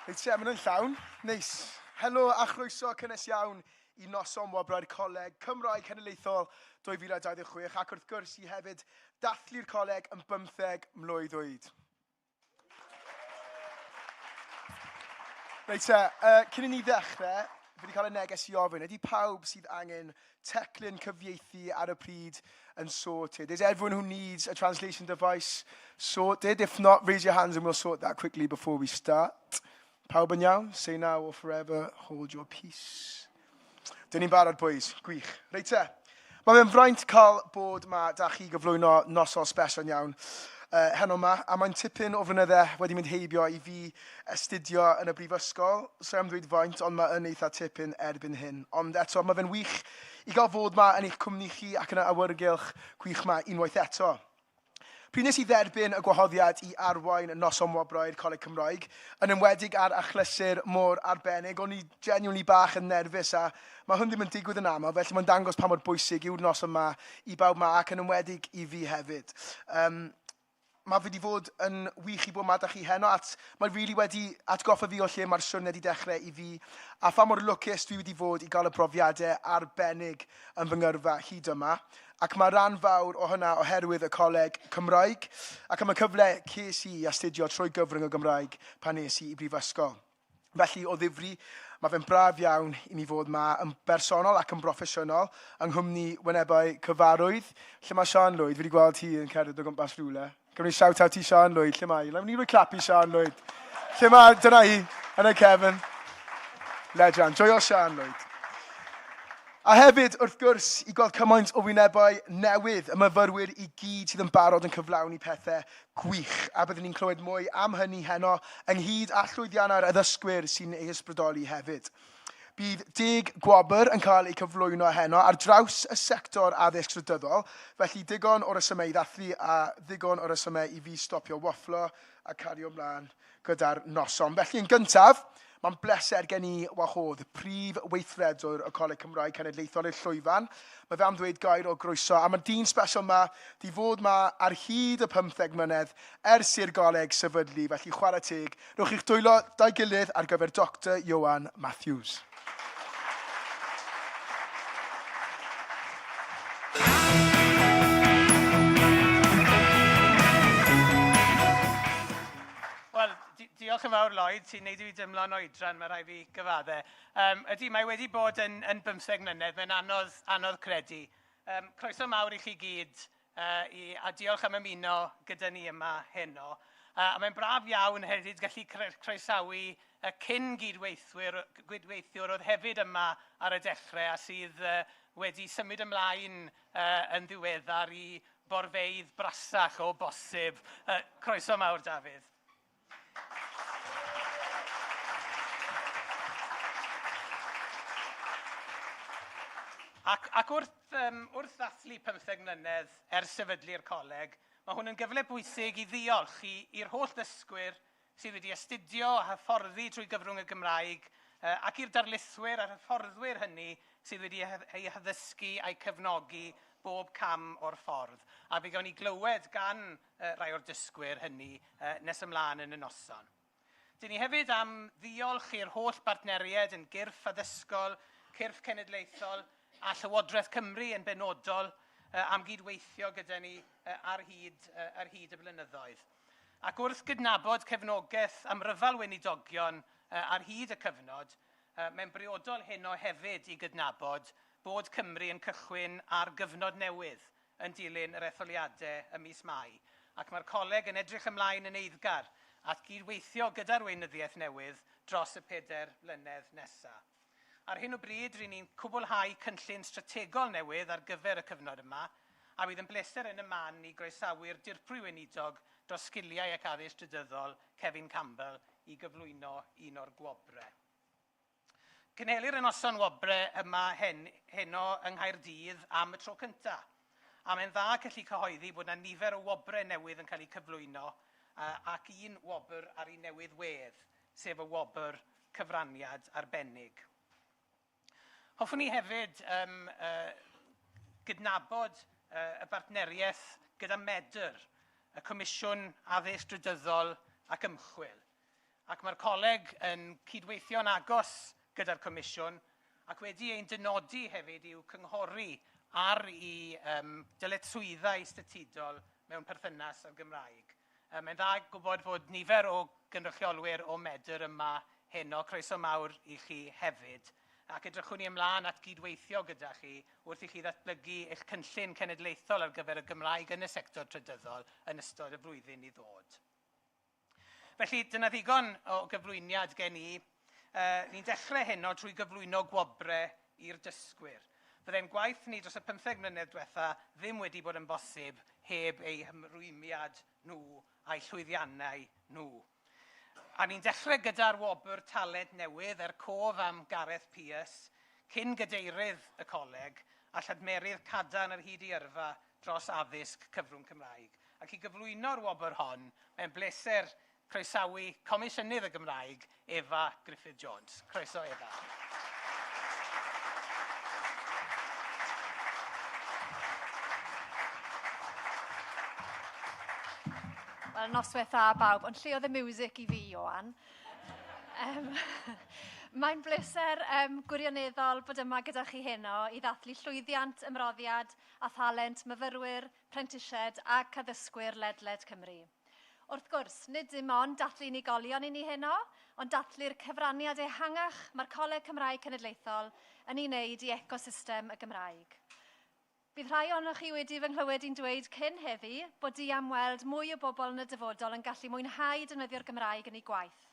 Reit te, maen nhw'n llawn. Neis. Helo a chroeso cynnes iawn I Noson Wobrau'r Coleg Cymraeg Cenedlaethol 2026 ac wrth gwrs I hefyd dathlu'r coleg yn 15 mlwydd oed. Reit te, cyn I ni ddechrau, fi wedi cael y neges I ofyn, ydy pawb sydd angen teclyn cyfieithu ar y pryd yn sorted? Is everyone who needs a translation device sorted? If not, raise your hands and we'll sort that quickly before we start. Pawb yn iawn? Say now or forever, hold your peace. Dyn ni'n barod, boys. Gwych. Reit te. Mae fe'n fraint cael bod ma da chi gyflwyno noson special iawn heno ma, a mae'n tipyn o flynyddau wedi mynd heibio I fi astudio yn y brifysgol. So am ddweud faint, ond mae yn eitha tipyn erbyn hyn. Ond eto, mae fe'n wych I gael fod ma yn eich cwmni chi ac yn y awyrgylch gwych ma unwaith eto. Pryd nes I dderbyn y gwahoddiad I arwain y Noson Wobrau'r Coleg Cymraeg, yn enwedig ar achlysur mor arbennig, o'n I genuinely bach yn nerfus a mae hwn ddim yn digwydd yn aml, felly mae'n dangos pa mor bwysig yw'r noson yma I bawb ma ac yn enwedig I fi hefyd. Mae fe wedi fod yn wych I bod ma da chi heno, mae'n really wedi atgoffa fi o lle mae'r siwrne wedi dechrau I fi, a pha mor lwcus dwi wedi fod I gael y profiadau arbennig yn fy ngyrfa hyd yma. Ac mae rhan fawr o hynna oherwydd y Coleg Cymraeg, ac am y cyfle ces I astudio trwy gyfrwng y Gymraeg pan nes I brifysgol. Felly o ddifri, mae fe'n braf iawn I mi fod ma yn bersonol ac yn broffesiynol yng nghwmni wynebau cyfarwydd. Lle mae Sian Lloyd? Fi wedi gweld ti yn cerdded o gwmpas rhywle. Gymryd ni shout out I Sian Lloyd. Lle mae I? Lefyn ni roi clap I Sian Lloyd. Lle mae? Dyna hi. Yna Kevin. Legend. Joio Sian Lloyd. A hefyd, wrth gwrs, I gweld cymaint o wynebau newydd, y myfyrwyr I gyd sydd yn barod yn cyflawni pethau gwych. A byddwn ni'n clywed mwy am hynny heno ynghyd â llwyddiannau'r addysgwyr sy'n ei ysbrydoli hefyd. Bydd 10 gwobr yn cael eu cyflwyno heno ar draws y sector addysg drydyddol, felly digon o'r ysymau I ddathlu a digon o'r ysymau I fi stopio wafflo a cario ymlaen gyda'r noson. Felly yn gyntaf, mae'n bleser gen I wahodd y prif weithredwr y Coleg Cymraeg Cenedlaethol i'r llwyfan. Mae fe am ddweud gair o groeso. A mae'r dyn special ma di fod ma ar hyd y 15 mlynedd ers i'r goleg sefydlu. Felly chwarae teg. Rwy'ch chi'ch dwylo dau gilydd ar gyfer Dr Ioan Matthews. Diolch yn fawr Lloyd, sy'n neud I fi dymlo'n oedran, mae rhaid fi gyfaddau. Ydy, mae wedi bod yn 15 mlynedd, mae'n anodd credu. Croeso mawr I chi gyd, a diolch am ymuno gyda ni yma heno. A mae'n braf iawn hefyd gallu croesawu y cyn gydweithiwr oedd hefyd yma ar y dechrau a sydd wedi symud ymlaen yn ddiweddar I borfeidd brasach o bosib. Croeso mawr Dafydd. Ac wrth ddathlu 15 mlynedd ers sefydlu'r coleg, mae hwn yn gyfle bwysig I ddiolch i'r holl dysgwyr sydd wedi astudio a hyfforddi trwy gyfrwng y Gymraeg ac i'r darlithwyr a hyfforddwyr hynny sydd wedi ei haddysgu a'i cefnogi bob cam o'r ffordd. A fe gawn ni glywed gan rai o'r dysgwyr hynny nes ymlaen yn y noson. Dyn ni hefyd am ddiolch i'r holl bartneriaid yn gyrff addysgol, cyrff cenedlaethol, a Llywodraeth Cymru yn benodol am gydweithio gyda ni ar hyd y blynyddoedd. Ac wrth gydnabod cefnogaeth am ryfel weinidogion ar hyd y cyfnod, mae'n briodol heno hefyd I gydnabod bod Cymru yn cychwyn ar gyfnod newydd yn dilyn yr etholiadau ym mis Mai. Ac mae'r coleg yn edrych ymlaen yn eiddgar at gydweithio gyda'r weinyddiaeth newydd dros y 4 mlynedd nesaf. Ar hyn o bryd, rydyn ni'n cwblhau cynllun strategol newydd ar gyfer y cyfnod yma, a bydd yn bleser yn y man I groesawu'r dirprwy weinidog dros sgiliau ac addysg drydyddol Kevin Campbell I gyflwyno un o'r gwobrau. Cynhelir y noson wobrau yma heno yng Nghaerdydd am y tro cyntaf, a mae'n dda gallu cyhoeddi bod yna nifer o wobrau newydd yn cael eu cyflwyno ac un wobr ar ei newydd wedd, sef y wobr cyfraniad arbennig. Hoffwn ni hefyd gydnabod y bartneriaeth gyda Medr, y Comisiwn Addysg Drydyddol ac Ymchwil. ac mae'r coleg yn cydweithio'n agos gyda'r Comisiwn ac wedi ein dynodi hefyd i'w cynghori ar ei dyletswyddau statudol mewn perthynas â'r Gymraeg. Mae'n dda gwybod fod nifer o gynrychiolwyr o Medr yma heno, croeso mawr i chi hefyd, ac edrychwn ni ymlaen at gydweithio gyda chi wrth i chi ddatblygu eich cynllun cenedlaethol ar gyfer y Gymraeg yn y sector trydyddol yn ystod y flwyddyn i ddod. Felly, dyna ddigon o gyflwyniad gen i. Ni'n dechrau heno trwy gyflwyno gwobrau i'r dysgwyr. Byddai'n gwaith ni dros y 15 mlynedd diwetha ddim wedi bod yn bosib heb eu hymrwymiad nhw a'i llwyddiannau nhw. A ni'n dechrau gyda'r Wobau'r talent newydd, cof am Gareth Pierce, cyn gadeirydd y coleg, a lladmerydd cadarn ar hyd i yrfa dros addysg cyfrwng Cymraeg. Ac i gyflwyno'r Wobau'r hon, mae'n bleser croesawu Comisiynydd y Gymraeg, Efa Griffith-Jones. Croeso, Efa. Wel, noswaith dda bawb, ond lle oedd y music i fi, Ioan? Mae'n bleser gwirioneddol bod yma gyda chi heno i ddathlu llwyddiant, ymroddiad a thalent myfyrwyr, prentisiaid ac addysgwyr ledled Cymru. Wrth gwrs, nid dim ond dathlu unigolion i ni heno, ond dathlu'r cyfraniad ehangach mae'r Coleg Cymraeg Cenedlaethol yn ei wneud i ecosystem y Gymraeg. Bydd rhai ohonoch chi wedi fy nghlywed i'n dweud cyn heddi bod i am weld mwy o bobl yn y dyfodol yn gallu mwynhau defnyddio'r Gymraeg yn ei gwaith.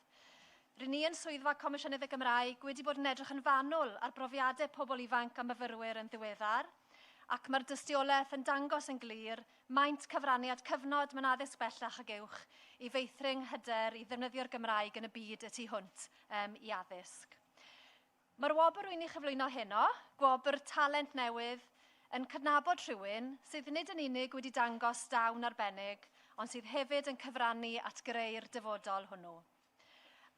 Rydyn ni yn swyddfa Comisiynydd y Gymraeg wedi bod yn edrych yn fanwl ar brofiadau pobl ifanc a myfyrwyr yn ddiweddar, ac mae'r dystiolaeth yn dangos yn glir maint cyfraniad cyfnod mewn addysg bellach ag uwch i feithrin hyder i ddefnyddio'r Gymraeg yn y byd y tu hwnt i addysg. Mae'r Wobau'r wy'n ei chyflwyno heno, Wobrau'r talent newydd, yn cydnabod rhywun sydd nid yn unig wedi dangos dawn arbennig, ond sydd hefyd yn cyfrannu at greu'r dyfodol hwnnw.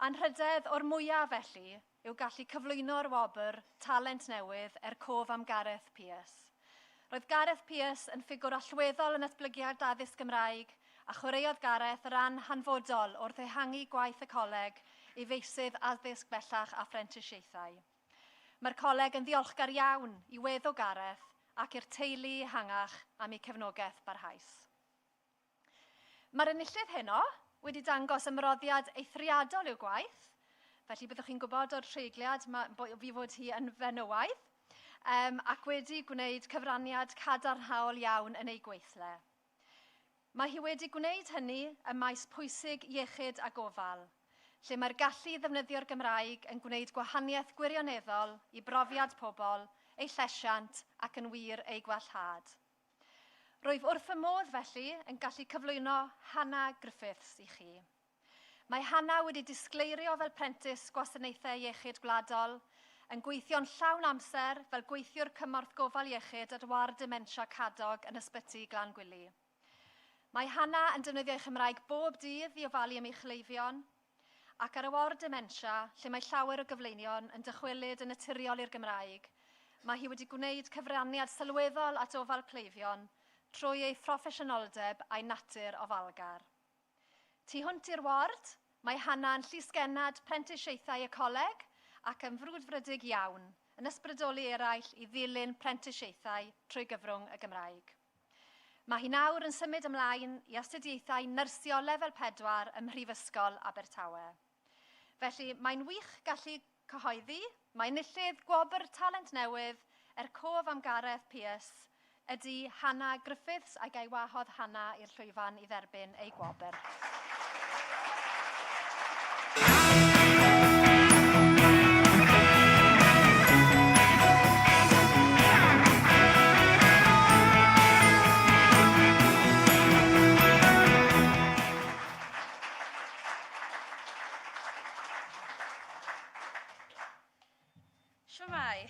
Anrhydedd o'r mwyaf felly yw gallu cyflwyno'r Wobrau'r talent newydd cof am Gareth Pierce. Roedd Gareth Pierce yn ffigwr allweddol yn datblygiad addysg Gymraeg a chwaraeodd Gareth ran hanfodol wrth ehangu gwaith y coleg i feisydd addysg bellach a phrentisiaethau. Mae'r coleg yn ddiolchgar iawn i weddw Gareth ac i'r teulu ehangach am ei cefnogaeth barhaus. Mae'r enillydd heno wedi dangos ymroddiad eithriadol i'w gwaith, felly byddwch chi'n gwybod o'r treigliad fi fod hi yn fenywaidd, ac wedi gwneud cyfraniad cadarnhaol iawn yn ei gweithle. Mae hi wedi gwneud hynny ym maes pwysig iechyd a gofal, lle mae'r gallu ddefnyddio'r Gymraeg yn gwneud gwahaniaeth gwirioneddol i brofiad pobl, ei llesiant ac yn wir ei gwellhad. Rwyf wrth fy modd felly yn gallu cyflwyno Hannah Griffiths i chi. Mae Hannah wedi disgleirio fel prentis gwasanaethau iechyd gwladol, yn gweithio'n llawn amser fel gweithiwr cymorth gofal iechyd ar war dementia cadog yn ysbyty Glan Gwili. Mae Hannah yn defnyddio ei Chymraeg bob dydd i ofalu am ei chleifion, ac ar y war dementia, lle mae llawer o gyflwynion yn dychwelyd yn naturiol i'r Gymraeg, mae hi wedi gwneud cyfraniad sylweddol at ofal cleifion trwy ei phroffesiynoldeb a'i natur ofalgar. Tu hwnt i'r ward, mae Hannah yn llysgennad prentisiaethau y coleg ac yn frwdfrydig iawn yn ysbrydoli eraill i ddilyn prentisiaethau trwy gyfrwng y Gymraeg. Mae hi nawr yn symud ymlaen i astudiaethau nyrsio lefel 4 ym Mhrifysgol Abertawe. Felly mae'n wych gallu cyhoeddi, mae enillydd Wobrau'r talent newydd cof am Gareth Pierce ydy Hannah Griffiths a gai wahodd Hannah i'r llwyfan i dderbyn ei Wobrau. Shwmai,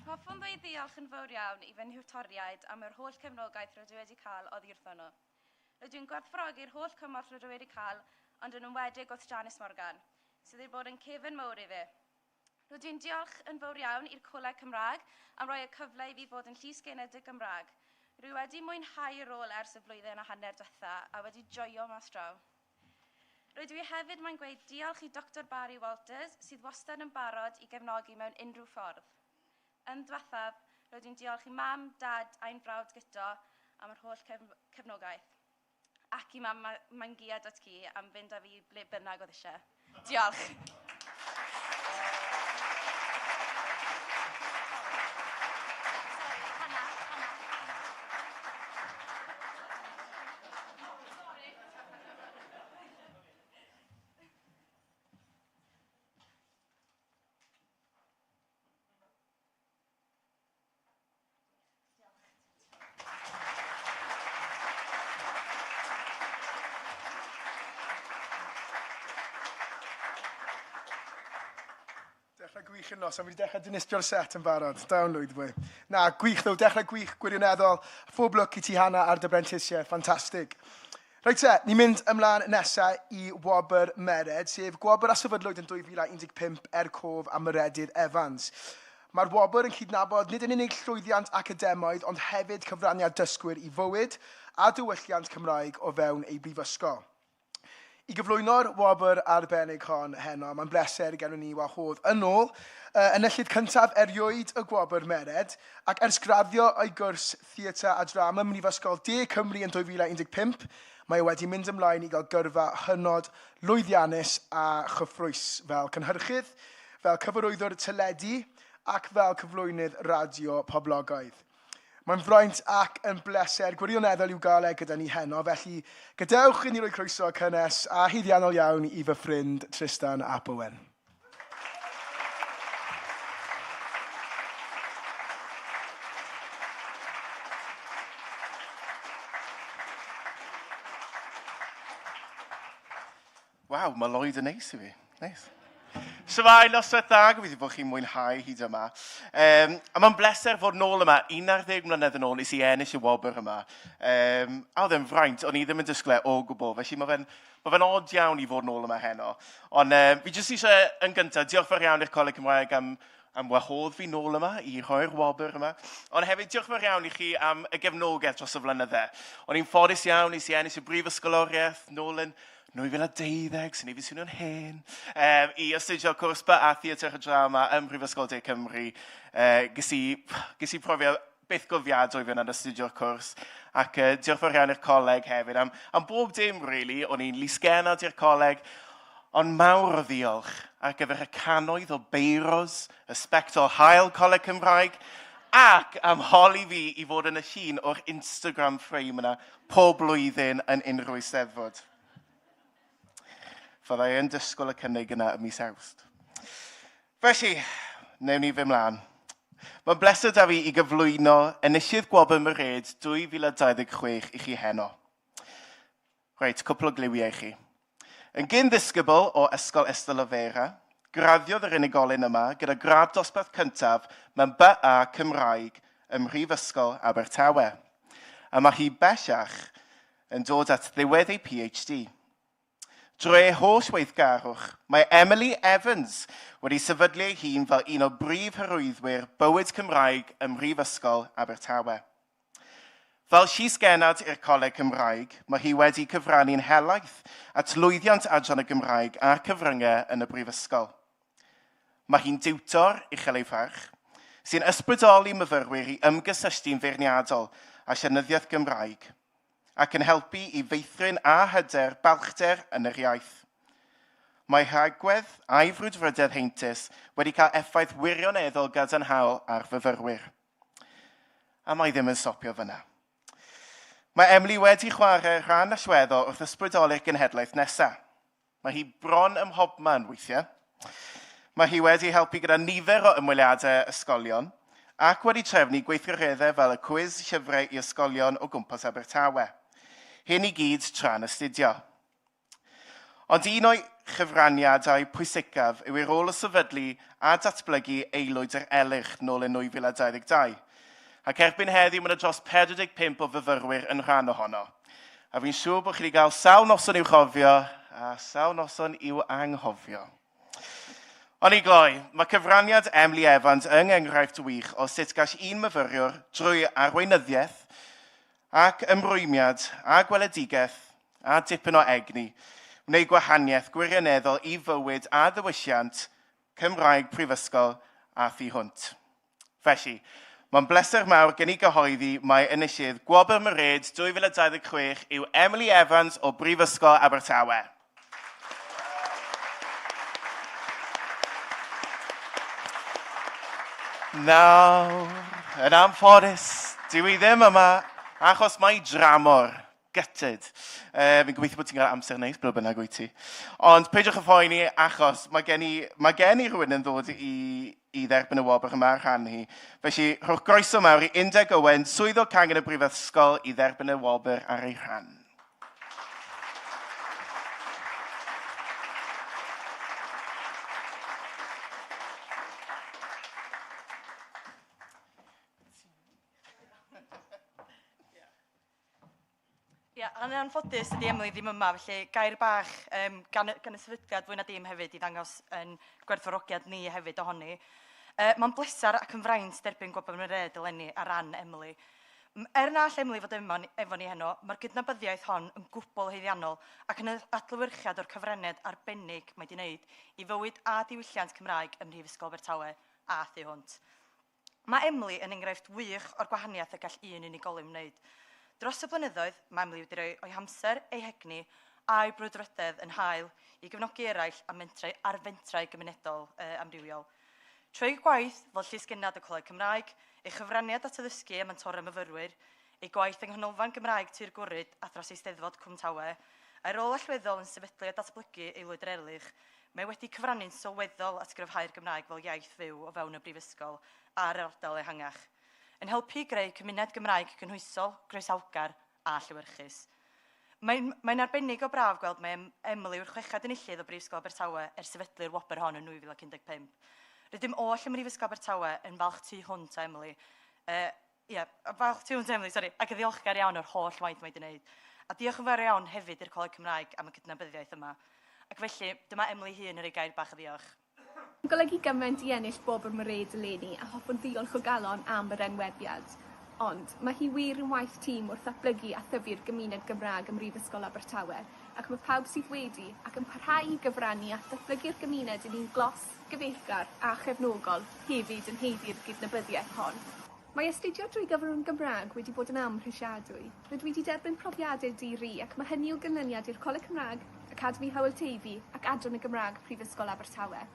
hoffwn ddweud diolch yn fawr iawn i fy nhwtoriaid am yr holl cefnogaeth rydw wedi cael oddi wrtho nhw. Rydw i'n gwerthfawrogi'r holl cymorth rydw wedi cael, ond yn ymwedig wrth Janice Morgan, sydd wedi bod yn cefn mawr i fi. Rydw i'n diolch yn fawr iawn i'r Coleg Cymraeg am roi y cyfle i fi fod yn llysgennad y Gymraeg. Rwy wedi mwynhau y rôl ers y flwyddyn a hanner diwetha a wedi joio mas draw. Rydw i hefyd mae'n gweud diolch i Dr Barry Walters sydd wastad yn barod i gefnogi mewn unrhyw ffordd. Yn ddiwethaf, rydw i'n diolch i mam, dad a'n frawd gyto am yr holl cefnogaeth. Ac i mam mae'n giad at ci am fynd â fi ble bynnag oedd eisiau. Diolch. Dechrau gwych yn nos, a wedi dechrau dinistio'r set yn barod. Dawn lwyd fwy. Na, gwych ddo, dechrau gwych gwirioneddol. Phob lwc i ti Hannah ar dy brentisiaid, ffantastig. Reit te, ni'n mynd ymlaen nesaf i Wobrau'r Mered, sef Wobau'r a sefydlwyd yn 2015 cof am Meredydd Evans. Mae'r Wobau'r yn cydnabod nid yn unig llwyddiant academaidd, ond hefyd cyfraniad dysgwyr i fywyd a diwylliant Cymraeg o fewn ei brifysgol. I gyflwyno'r Wobau'r arbennig hon heno, mae'n bleser gen ni wahodd yn ôl yn yllyd cyntaf erioed y Wobau'r Mered ac ers graddio o'i gwrs theatr a drama ym Mhrifysgol De Cymru yn 2015, mae wedi mynd ymlaen i gael gyrfa hynod lwyddiannus a chyffrwys fel cynhyrchydd, fel cyfarwyddwr teledu ac fel cyflwynydd radio poblogaidd. Mae'n fraint ac yn bleser gwirioneddol i'w gael gyda ni heno, felly gadewch i ni roi croeso cynnes a hyddiannol iawn i fy ffrind Tristan ap Owen. Waw, mae Lloyd yn neis i fi. Neis. Shwmai, noswaith da, gobeithio bod chi'n mwynhau hyd yma. A mae'n bleser fod nôl yma, 11 mlynedd yn ôl nes i ennill y Wobrau'r yma. A oedd e'n fraint, o'n i ddim yn disgwyl o gwbl, felly mae fe'n od iawn i fod nôl yma heno. Ond fi jyst eisiau yn gyntaf, diolch fawr iawn i'r Coleg Cymraeg am wahodd fi nôl yma i roi'r Wobrau'r yma. Ond hefyd diolch fawr iawn i chi am y gefnogaeth dros y flynyddau. O'n i'n ffodus iawn nes i ennill y brifysgoloriaeth nôl yn 2012, sy'n ei fi swnio'n hen, i astudio cwrs ba a theatr a drama ym Mhrifysgol De Cymru. Ges i profio beth gofiadwy fe yn astudio'r cwrs, ac diolch fawr iawn i'r coleg hefyd. Am bob dim, really, o'n i'n lisgenod i'r coleg, ond mawr o ddiolch ar gyfer y cannoedd o beiros, y sbectol hael Coleg Cymraeg, ac am holi fi i fod yn y llun o'r Instagram frame yna pob blwyddyn yn unrhyw eisteddfod. Fyddai yn dysgol y cynnig yna ym mis Awst. Felly, newn ni fy mlaen. Mae'n bleser da fi i gyflwyno enillydd Wobau'r Mered 2026 i chi heno. Reit, cwpl o gliwiau i chi. Yn gyndisgybl o Ysgol Ystylofera, graddiodd yr unigolyn yma gyda gradd dosbarth cyntaf mewn BA Cymraeg ym Mhrifysgol Abertawe. A mae hi bellach yn dod at ddiwedd ei PhD. Drwy ei holl weithgarwch, mae Emily Evans wedi sefydlu ei hun fel un o brif hyrwyddwyr bywyd Cymraeg ym Mhrifysgol Abertawe. Fel llysgenad i'r Coleg Cymraeg, mae hi wedi cyfrannu'n helaeth at lwyddiant adran y Gymraeg a cyfryngau yn y brifysgol. Mae hi'n diwtor ucheleufarch, sy'n ysbrydoli myfyrwyr i ymgysylltu'n feirniadol a llenyddiaeth Gymraeg, ac yn helpu i feithrin a hyder balchder yn yr iaith. Mae rhagwedd a'i frwdfrydedd heintus wedi cael effaith wirioneddol gadarnhaol ar fyfyrwyr. A mae ddim yn stopio fyna. Mae Emily wedi chwarae rhan allweddol wrth ysbrydoli'r genhedlaeth nesaf. Mae hi bron ym mhobman weithiau. Mae hi wedi helpu gyda nifer o ymweliadau ysgolion ac wedi trefnu gweithgareddau fel y cwis llyfrau i ysgolion o gwmpas Abertawe. Hyn i gyd tra'n astudio. Ond un o'i chyfraniadau pwysicaf yw ei rôl o sefydlu a datblygu aelwyd yr elych nôl yn 2022. Ac erbyn heddiw mae'n dros 45 o fyfyrwyr yn rhan ohono. A fi'n siŵr bod chi wedi cael sawl noson i'w chofio a sawl noson i'w anghofio. Ond i gloi, mae cyfraniad Emily Evans yn enghraifft wych o sut gall un myfyriwr drwy arweinyddiaeth ac ymrwymiad a gweledigaeth a dipyn o egni wneud gwahaniaeth gwirioneddol I fywyd a ddiwylliant Cymraeg Prifysgol a thu hwnt. Felly, mae'n bleser mawr gen I gyhoeddi mae ynysydd Wobau'r 2026 yw Emily Evans o Brifysgol Abertawe. Nawr, yn anffodus, dwi ddim yma achos mae dramor, gytid. Fi'n gobeithio bod ti'n cael amser neis, ble bynnag wyt ti. Ond peidiwch y phoeni achos mae gen I rhywun yn ddod I dderbyn y Wobau'r yma ar rhan hi. Felly, rhowch groeso mawr I Undeg Owen, swyddog cangen y Brifysgol I dderbyn y Wobau'r ar ei rhan. Yn anffodus ydy Emily ddim yma, felly gair bach gan y sefydliad fwy na dim hefyd I ddangos yn gwerthfawrogiad ni hefyd ohoni. Mae'n blesar ac yn fraint derbyn Wobau'r eleni ar ran Emily. Na all Emily fod yma efo ni heno, mae'r gydnabyddiaeth hon yn gwbl heiddiannol ac yn adlewyrchiad o'r cyfraniad arbennig mae wedi wneud I fywyd a diwylliant Cymraeg ym Mhrifysgol Abertawe a thu hwnt. Mae Emily yn enghraifft wych o'r gwahaniaeth y gall un unigolyn wneud. Dros y blynyddoedd, mae Emily wedi rhoi o'i hamser, ei hegni a'i brwdfrydedd yn hael I gefnogi eraill ar fentrau gymunedol amrywiol. Trwy gwaith fel llysgennad y Coleg Cymraeg, ei chyfraniad at addysgu a mentor am fyfyrwyr, ei gwaith yng Canolfan Gymraeg Tir Gwryd a thros Eisteddfod Cwm Tawe, a'i rôl allweddol yn sefydlu a datblygu aelwyd yr erlich, mae wedi cyfrannu'n sylweddol at gryfhau'r Gymraeg fel iaith fyw o fewn y brifysgol a'r ardal ehangach. Yn helpu greu cymuned Gymraeg gynhwysol, groesawgar a llewyrchus. Mae'n arbennig o braf gweld mae Emily yw'r chwechad enillydd o Brifysgol Abertawe sefydlu'r Wobrau'r hon yn 2015. Rydym oll ym Mhrifysgol Abertawe yn falch tu hwnt o Emily. Falch tu hwnt o Emily, sori, ac yn ddiolchgar iawn o'r holl waith mae wedi wneud. A diolch yn fawr iawn hefyd i'r Coleg Cymraeg am y cydnabyddiaeth yma. Ac felly, dyma Emily hun yn ei gair bach o ddiolch. Yn golygu gymaint I ennill Wobrau'r eleni a hoffwn ddiolch o galon am yr enwebiad. Ond mae hi wir yn waith tîm wrth ddatblygu a thyfu'r gymuned Gymraeg ym Mhrifysgol Abertawe ac mae pawb sydd wedi ac yn parhau I gyfrannu at ddatblygu'r gymuned yn un glos, gyfeillgar a chefnogol hefyd yn heiddi'r gydnabyddiaeth hon. Mae astudio drwy gyfrwng Gymraeg wedi bod yn amhrisiadwy. Rydw wedi derbyn profiadau diri ac mae hynny o ganlyniad i'r Coleg Cymraeg, Academi Hywel Teifi ac Adran y Gymraeg Prifysgol Abertawe.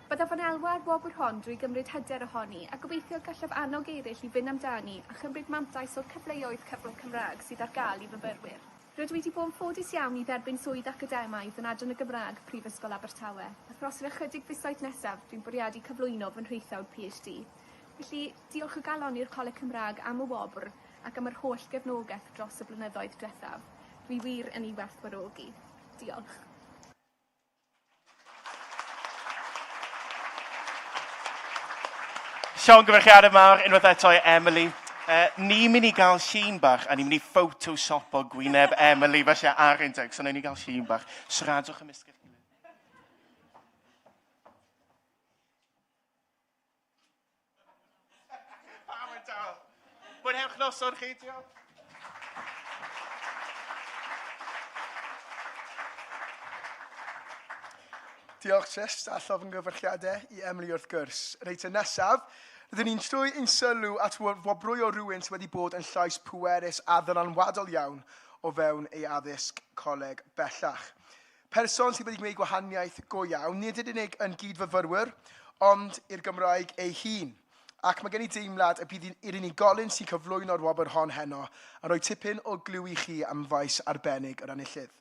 Byddaf yn elwa'r Wobau'r hon drwy gymryd hyder ohoni a gobeithio gallaf annog eraill I fynd amdani a chymryd mantais o'r cyfleoedd cyfrwng Cymraeg sydd ar gael I fyfyrwyr. Rydw wedi bod yn ffodus iawn I dderbyn swydd academaidd yn Adran y Gymraeg Prifysgol Abertawe. A thros yr ychydig fisoedd nesaf, dwi'n bwriadu cyflwyno fy nhraethawd PhD. Felly, diolch o galon i'r Coleg Cymraeg am y Wobrau'r ac am yr holl gefnogaeth dros y blynyddoedd diwethaf. Dwi wir yn ei werthfawrogi. Diolch. Siôn gyfrchiadau mawr, unwaith eto I Emily. Ni'n mynd I gael llun bach, a ni'n mynd I photoshop o gwyneb Emily, falle ar Undeg, so ni'n gael llun bach. Siaradwch ymysgach gilydd. Pam yn dal. Mwynhewch noson chi, diolch. Diolch Tris, allof yn gyfarchiadau I Emily wrth gwrs. Reit yn nesaf, rydyn ni'n trwy ein sylw at Wobrau'r rhywun sydd wedi bod yn llais pwerus a ddylanwadol iawn o fewn ei addysg coleg bellach. Person sydd wedi gwneud gwahaniaeth go iawn, nid ydyn unig yn gydfyfyrwyr, ond i'r Gymraeg ei hun. Ac mae gen I deimlad y bydd i'r unigolyn sy'n cyflwyno'r Wobau'r hon heno a rhoi tipyn o glw I chi am faes arbennig yr enillydd.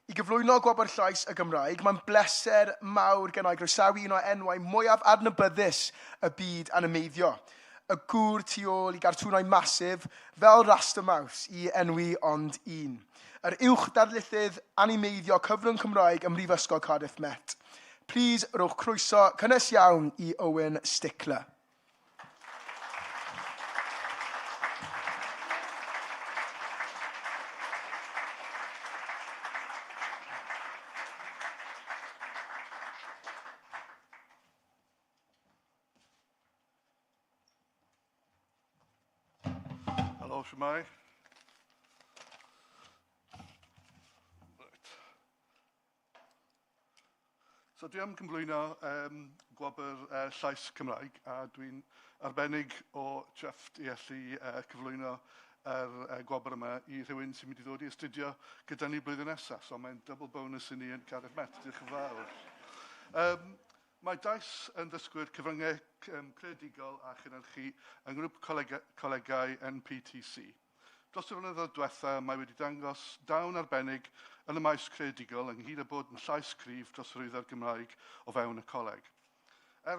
I gyflwyno Wobau'r llais y Gymraeg, mae'n bleser mawr gen I groesawu un o enwau mwyaf adnabyddus y byd animeiddio. Y gŵr tu ôl I gartwnau masif fel Rasta Mouse I enwi ond un. Yr uwch darlithydd animeiddio cyfrwng Cymraeg ym Mhrifysgol Cardiff Met. Plis rowch croeso cynnes iawn I Owen Stickler. Shemai. Right. So dwi am gyflwyno Wobrau'r llais Cymraeg, a dwi'n arbennig o drefft i allu cyflwyno Wobrau'r yma i rhywun sy'n mynd i ddod i astudio gyda ni blwyddyn nesaf. So mae'n double bonus i ni yn Caerdydd Met. Diolch yn fawr. Mae Dais yn dysgwyr cyfryngau creadigol a chynhyrchu yng Nghrŵp Colegau NPTC. Dros y flynyddoedd diwethaf, mae wedi dangos dawn arbennig yn y maes creadigol ynghyd â bod yn llais cryf dros yr wyddor Gymraeg o fewn y coleg.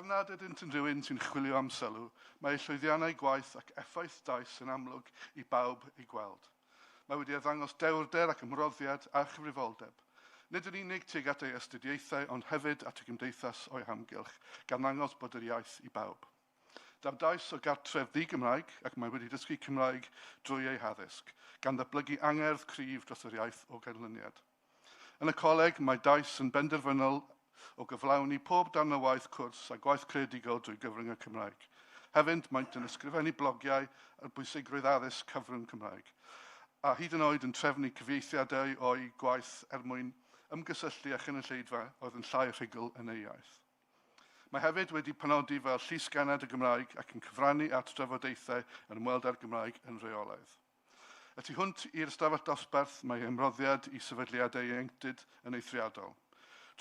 Nad ydynt yn rhywun sy'n chwilio am sylw, mae llwyddiannau gwaith ac effaith Dais yn amlwg i bawb ei gweld. Mae wedi ddangos dewrder ac ymroddiad a chyfrifoldeb. Nid yn unig tuag at ei astudiaethau, ond hefyd at y gymdeithas o'i hamgylch, gan ddangos bod yr iaith i bawb. Daw Dais o gartref ddi-Gymraeg ac mae wedi dysgu Cymraeg drwy ei haddysg, gan ddatblygu angerdd cryf dros yr iaith o ganlyniad. Yn y coleg, mae Dais yn benderfynol o gyflawni pob darn o waith cwrs a gwaith creadigol drwy gyfrwng y Cymraeg. Hefyd, maent yn ysgrifennu blogiau ar bwysigrwydd addysg cyfrwng Cymraeg, a hyd yn oed yn trefnu cyfieithiadau o'i gwaith mwyn ymgysylltu a chynulleidfa oedd yn llai rhugl yn ei iaith. Mae hefyd wedi penodi fel llysgennad y Gymraeg ac yn cyfrannu at drafodaethau yn ymweld â'r Gymraeg yn reolaidd. Y tu hwnt i'r ystafell dosbarth, mae ymroddiad i sefydliadau ieuenctid yn eithriadol.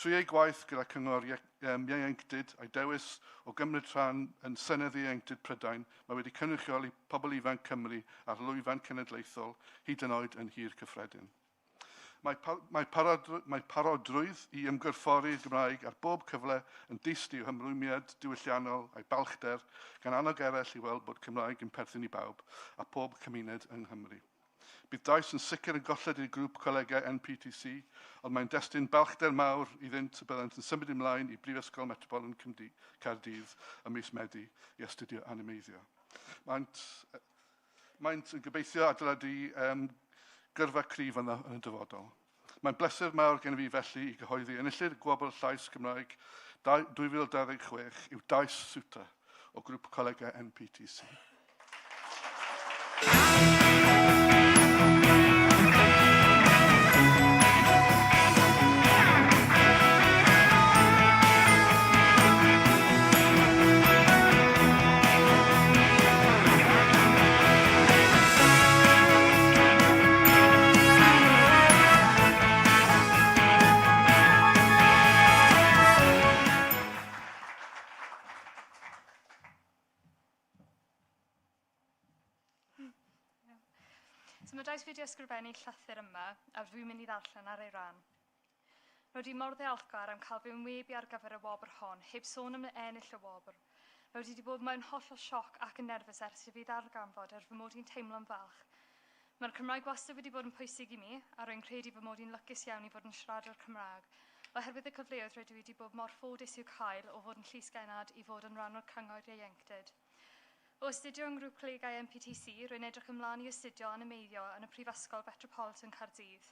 Trwy ei gwaith gyda cyngor ieuenctid a'i dewis o gymryd rhan yn Senedd Ieuenctid Prydain, mae wedi cynrychioli pobl ifanc Cymru a'r lwyfan cenedlaethol hyd yn oed yn hir cyffredin. Mae parodrwydd i ymgorffori'r Gymraeg ar bob cyfle yn dist i'w hymrwymiad diwylliannol a'i balchder, gan annog eraill i weld bod Cymraeg yn perthyn i bawb a pob cymuned yng Nghymru. Bydd Dais yn sicr yn golled i'r grŵp colegau NPTC, ond mae'n destun balchder mawr iddynt y byddant yn symud ymlaen i Brifysgol Metropolitan Caerdydd ym mis Medi i astudio animeiddio. Maent yn gobeithio adeiladu gyrfa cryf yn y dyfodol. Mae'n bleser mawr gen i fi felly i gyhoeddi enillydd Wobrau'r llais Cymraeg 2026 yw Dais Swta o grŵp colegau NPTC. So mae Dais wedi ysgrifennu llythyr yma, a dwi'n mynd i ddarllen ar ei ran. Rydw i mor ddiolchgar am cael fy ymwybu ar gyfer y Wobrau'r hon, heb sôn am ennill y Wobrau'r. Rydw i wedi bod mewn hollol sioc ac yn nerfus ers i fi ddarganfod fy mod i'n teimlo'n falch. Mae'r Cymraeg wastad wedi bod yn pwysig i mi, a rwy'n credu fy mod i'n lwcus iawn i fod yn siaradwr Cymraeg. Oherwydd y cyfleoedd rydw i wedi bod mor ffodus i'w cael o fod yn llysgennad i fod yn rhan o'r cyngor ieuenctid. O astudio yng Nghrŵp Colegau NPTC, rwy'n edrych ymlaen i astudio animeiddio yn y Prifysgol Metropolitan Caerdydd.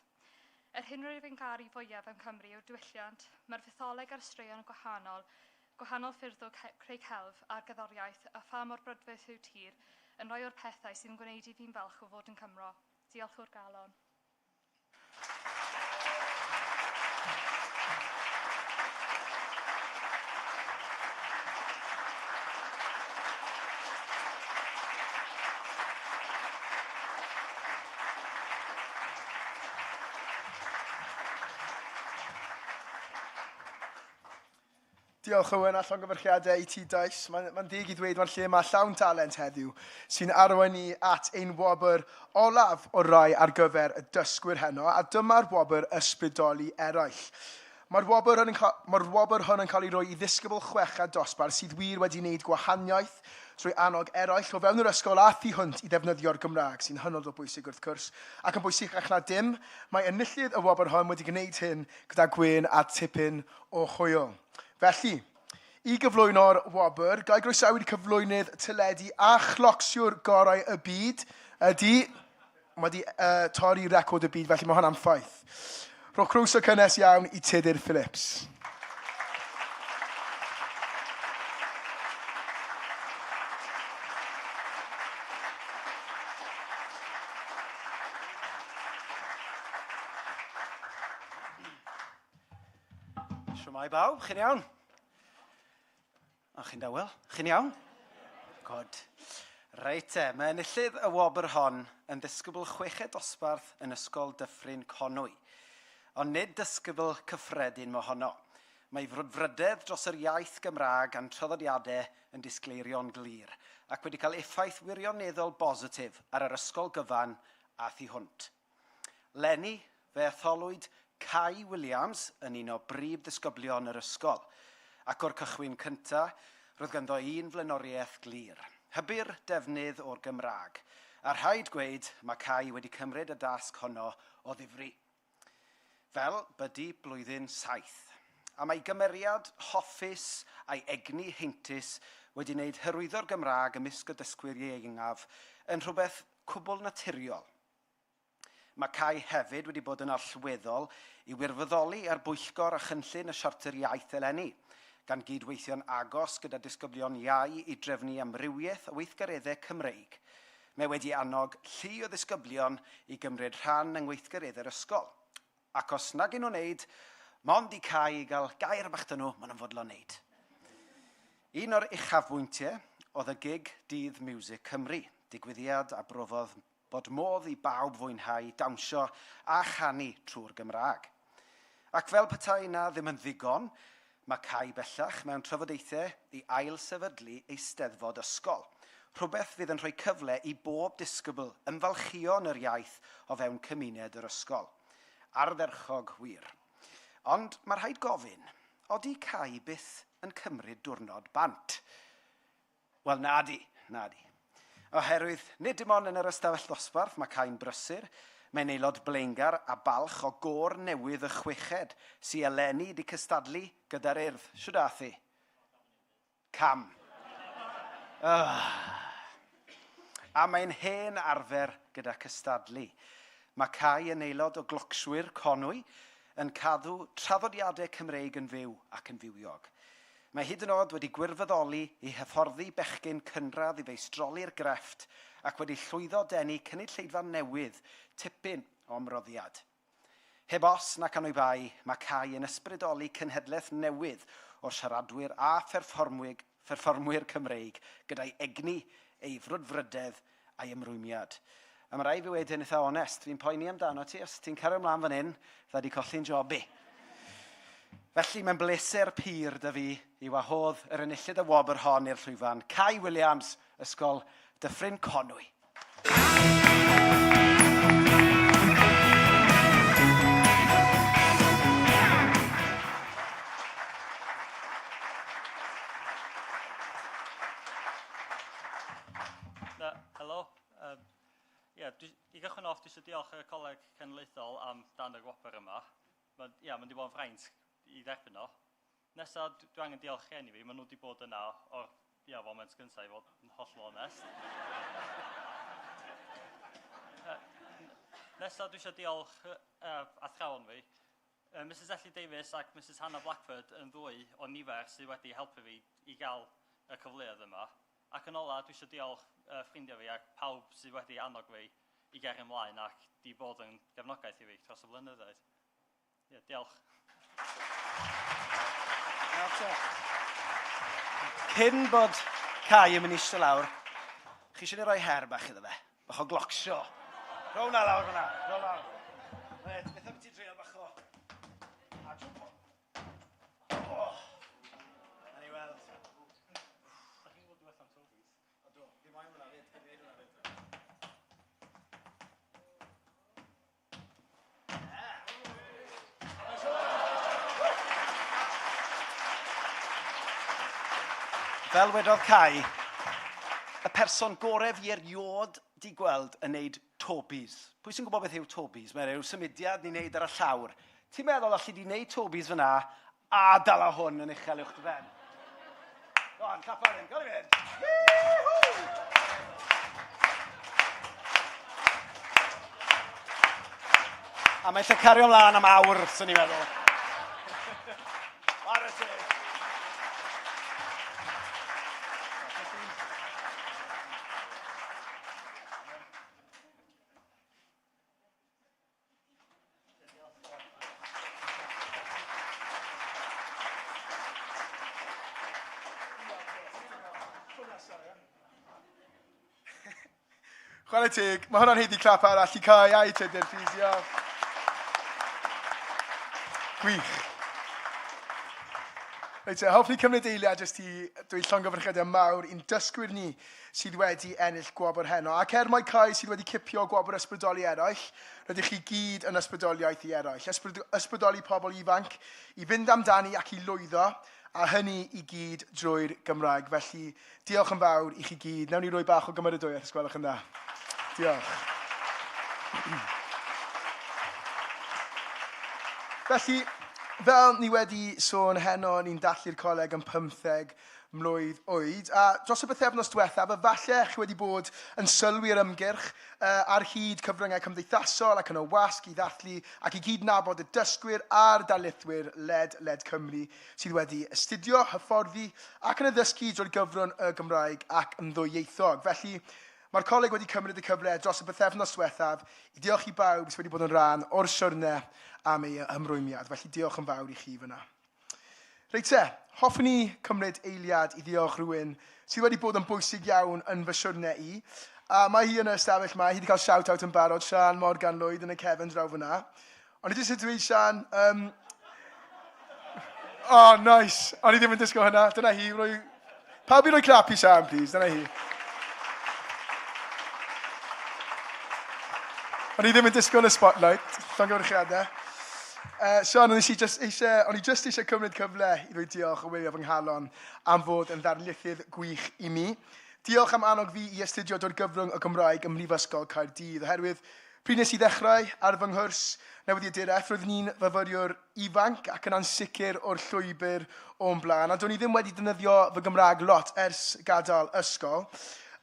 Hyn rwy'n fi'n garu fwyaf yn Cymru yw'r diwylliant, mae'r fytholeg a'r straeon yn gwahanol ffyrdd o creu celf a'r gerddoriaeth a pha mor brydferth yw tir yn rhai o'r pethau sy'n gwneud i fi'n falch o fod yn Cymro. Diolch o'r galon. Diolch Owen a llongyfarchiadau i ti Dais. Mae'n deg i ddweud mae'n lle mae llawn talent heddiw sy'n arwain ni at ein Wobrau'r olaf o rai ar gyfer y dysgwyr heno, a dyma'r Wobrau'r ysbrydoli eraill. Mae'r Wobrau'r hwn yn cael ei roi i ddisgybl chweched dosbarth sydd wir wedi wneud gwahaniaeth trwy annog eraill o fewn yr ysgol a thu hwnt i ddefnyddio'r Gymraeg, sy'n hynod o bwysig wrth gwrs. Ac yn bwysicach na dim, mae enillydd y Wobrau'r hwn wedi gwneud hyn gyda gwyn a tipyn o hwyl. Felly, i gyflwyno'r Wobrau'r, gai groesawu i cyflwynydd teledu a chlocsiwr gorau y byd ydy, mae wedi torri record y byd, felly mae hwnna'n ffaith. Rhowch croeso cynnes iawn i Tudur Phillips. Shwmai bawb, chi'n iawn? O, chi'n dawel? Chi'n iawn? Good. Reit mae enillydd y Wobau'r hon yn ddisgybl 6 dosbarth yn ysgol Dyffryn Conwy. Ond nid ddisgybl cyffredin mae honno. Mae frwdfrydedd dros yr iaith Gymraeg a'n traddodiadau yn disgleirio'n glir ac wedi cael effaith wirioneddol bositif ar yr ysgol gyfan a thu hwnt. Leni fe etholwyd Cai Williams yn un o brif ddisgyblion yr ysgol, ac o'r cychwyn cyntaf, roedd ganddo un flaenoriaeth glir, hybu'r defnydd o'r Gymraeg, a rhaid gweud mae Cai wedi cymryd y dasg honno o ddifri. Fel byddu blwyddyn 7, a mae gymeriad hoffus a'i egni heintus wedi wneud hyrwyddo'r Gymraeg ymysg y dysgwyr ieuengaf yn rhywbeth cwbl naturiol. Mae Cai hefyd wedi bod yn allweddol i wirfoddoli ar bwyllgor a chynllun y Siarter Iaith eleni, gan gydweithio'n agos gyda disgyblion iau i drefnu amrywiaeth o weithgareddau Cymreig. Mae wedi annog llu o ddisgyblion i gymryd rhan yng ngweithgareddau'r ysgol. Ac os nag yn nhw'n wneud, mond i Cai i gael gair bach dyn nhw, maen nhw'n fodlon wneud. Un o'r uchafbwyntiau oedd y gig Dydd Music Cymru, digwyddiad a brofodd bod modd i bawb fwynhau, dawnsio a chanu trwy'r Gymraeg. Ac fel petai yna ddim yn ddigon, mae Cai bellach mewn trafodaethau i ail-sefydlu eisteddfod ysgol, rhywbeth fydd yn rhoi cyfle i bob disgybl ymfalchio yn yr iaith o fewn cymuned yr ysgol. Ardderchog wir. Ond mae rhaid gofyn, oedi Cai byth yn cymryd diwrnod bant? Wel, nadi. Oherwydd, nid dim ond yn yr ystafell ddosbarth mae Cai'n brysur, mae'n aelod blaengar a balch o gor newydd y 6 sy'n eleni wedi cystadlu gyda'r urdd. Siwr dath i? Cam. A mae'n hen arfer gyda cystadlu. Mae Cai yn aelod o glocswyr Conwy yn cadw traddodiadau Cymreig yn fyw ac yn fywiog. Mae hyd yn oed wedi gwirfoddoli i hyfforddi bechgyn cynradd i feistroli'r grefft ac wedi llwyddo denu cynulleidfa newydd tipyn o ymroddiad. Heb os nac anwybai, mae Cai yn ysbrydoli cynhedlaeth newydd o siaradwyr a pherfformwyr Cymreig gyda'i egni, ei frwdfrydedd a'i ymrwymiad. A mae rai fi wedyn eitha onest, fi'n poeni amdano ti, os ti'n cario ymlaen fan hyn, dda di colli'n jobi. Felly mae'n bleser pyr dy fi i wahodd yr enillydd y Wobau'r hon i'r llwyfan, Cai Williams, ysgol Dyffryn Conwy. Helo. I gychwyn off, dwi eisiau diolch y Coleg Cenedlaethol am dan y Wobau'r yma. Mae'n wedi bod yn fraint i dderbyn o. Nesa, dwi angen diolch gen i fi, maen nhw wedi bod yna o'r foment gyntaf i fod yn hollol onest. Nesa, dwi eisiau diolch athrawon fi. Mrs Ellie Davies ac Mrs Hannah Blackford yn ddwy o nifer sydd wedi helpu fi i gael y cyfleoedd yma. Ac yn ola, dwi eisiau diolch ffrindiau fi ac pawb sydd wedi annog fi i ger ymlaen ac di bod yn gefnogaeth i fi dros y blynyddoedd. Diolch. Cyn bod Cai yn mynd eistedd lawr, chi eisiau ni roi her bach iddo fe? Bach o glocsio. Rho hwnna lawr hwnna. Rho lawr. Beth am ti dreul bach o? A jwmp o. Na ni weld. Da chi'n gwybod diwedd am trophies? O do, di moyn hwnna fyd. Di wneud hwnna fyd. Fel wedodd Cai, y person gorau fi eriod di gweld yn neud tobies. Pwy sy'n gwybod beth yw tobies? Mae'n rhyw symudiad ni'n neud ar y llawr. Ti'n meddwl allu di neud tobies fyna a dala hwn yn uchel uwch dy ben? Go on, clap ar hyn, gael i fynd. A mae'n lle cario ymlaen am awr, sy'n ni'n meddwl. Ar y teg. Chwarae teg, mae hwnna'n heidi clap arall i Kai a'i Tudur, please, diolch. Gwych. Reit, hoffwn ni cymryd eiliad jyst i dweud llongyfarchiadau mawr i'n dysgwyr ni sydd wedi ennill Wobau'r heno. Ac mai Kai sydd wedi cipio Wobau'r ysbrydoli eraill, rydych chi gyd yn ysbrydoliaeth i eraill. Ysbrydoli pobl ifanc i fynd amdani ac i lwyddo, a hynny i gyd drwy'r Gymraeg. Felly, diolch yn fawr i chi gyd. Newn ni roi bach o gymeradwyaeth, os gwelwch yn dda. Diolch. Felly, fel ni wedi sôn heno, ni'n dallu'r coleg yn 15 mlwydd oed. A dros y bythefnos diwethaf, efallai chi wedi bod yn sylwi'r ymgyrch ar hyd cyfryngau cymdeithasol ac yn y wasg i ddathlu ac i gydnabod y dysgwyr a'r darlithwyr led Cymru sydd wedi astudio, hyfforddi ac yn addysgu drwy'r gyfrwng y Gymraeg ac yn dwyieithog. Felly, mae'r coleg wedi cymryd y cyfle dros y bythefnos diwethaf i diolch i bawb sydd wedi bod yn rhan o'r siwrne am ei ymrwymiad. Felly diolch yn fawr i chi fyna. Reit te, hoffwn ni cymryd eiliad i ddiolch rhywun sydd wedi bod yn bwysig iawn yn fy siwrne i. A mae hi yn y ystafell yma, hi wedi cael shout-out yn barod, Sian Morgan Lloyd yn y cefn draw fyna. Ond i jyst dweud, Sian, nice. Ond i ddim yn disgo hynna. Dyna hi. Pawb i roi clap i Sian, please. Dyna hi. Ond i ddim yn disgwyl y spotlight, llongyfarchiadau. Sian, o'n i just eisiau cymryd cyfle i ddweud diolch o wylio fy nghalon am fod yn ddarlithydd gwych i mi. Diolch am annog fi i astudio drwy'r gyfrwng y Gymraeg ym Mhrifysgol Caerdydd, oherwydd pryd nes i ddechrau ar fy nghwrs newyddiaduraeth, roedd ni'n fyfyriwr ifanc ac yn ansicr o'r llwybr o'n blaen. A do'n i ddim wedi defnyddio fy Gymraeg lot ers gadael ysgol.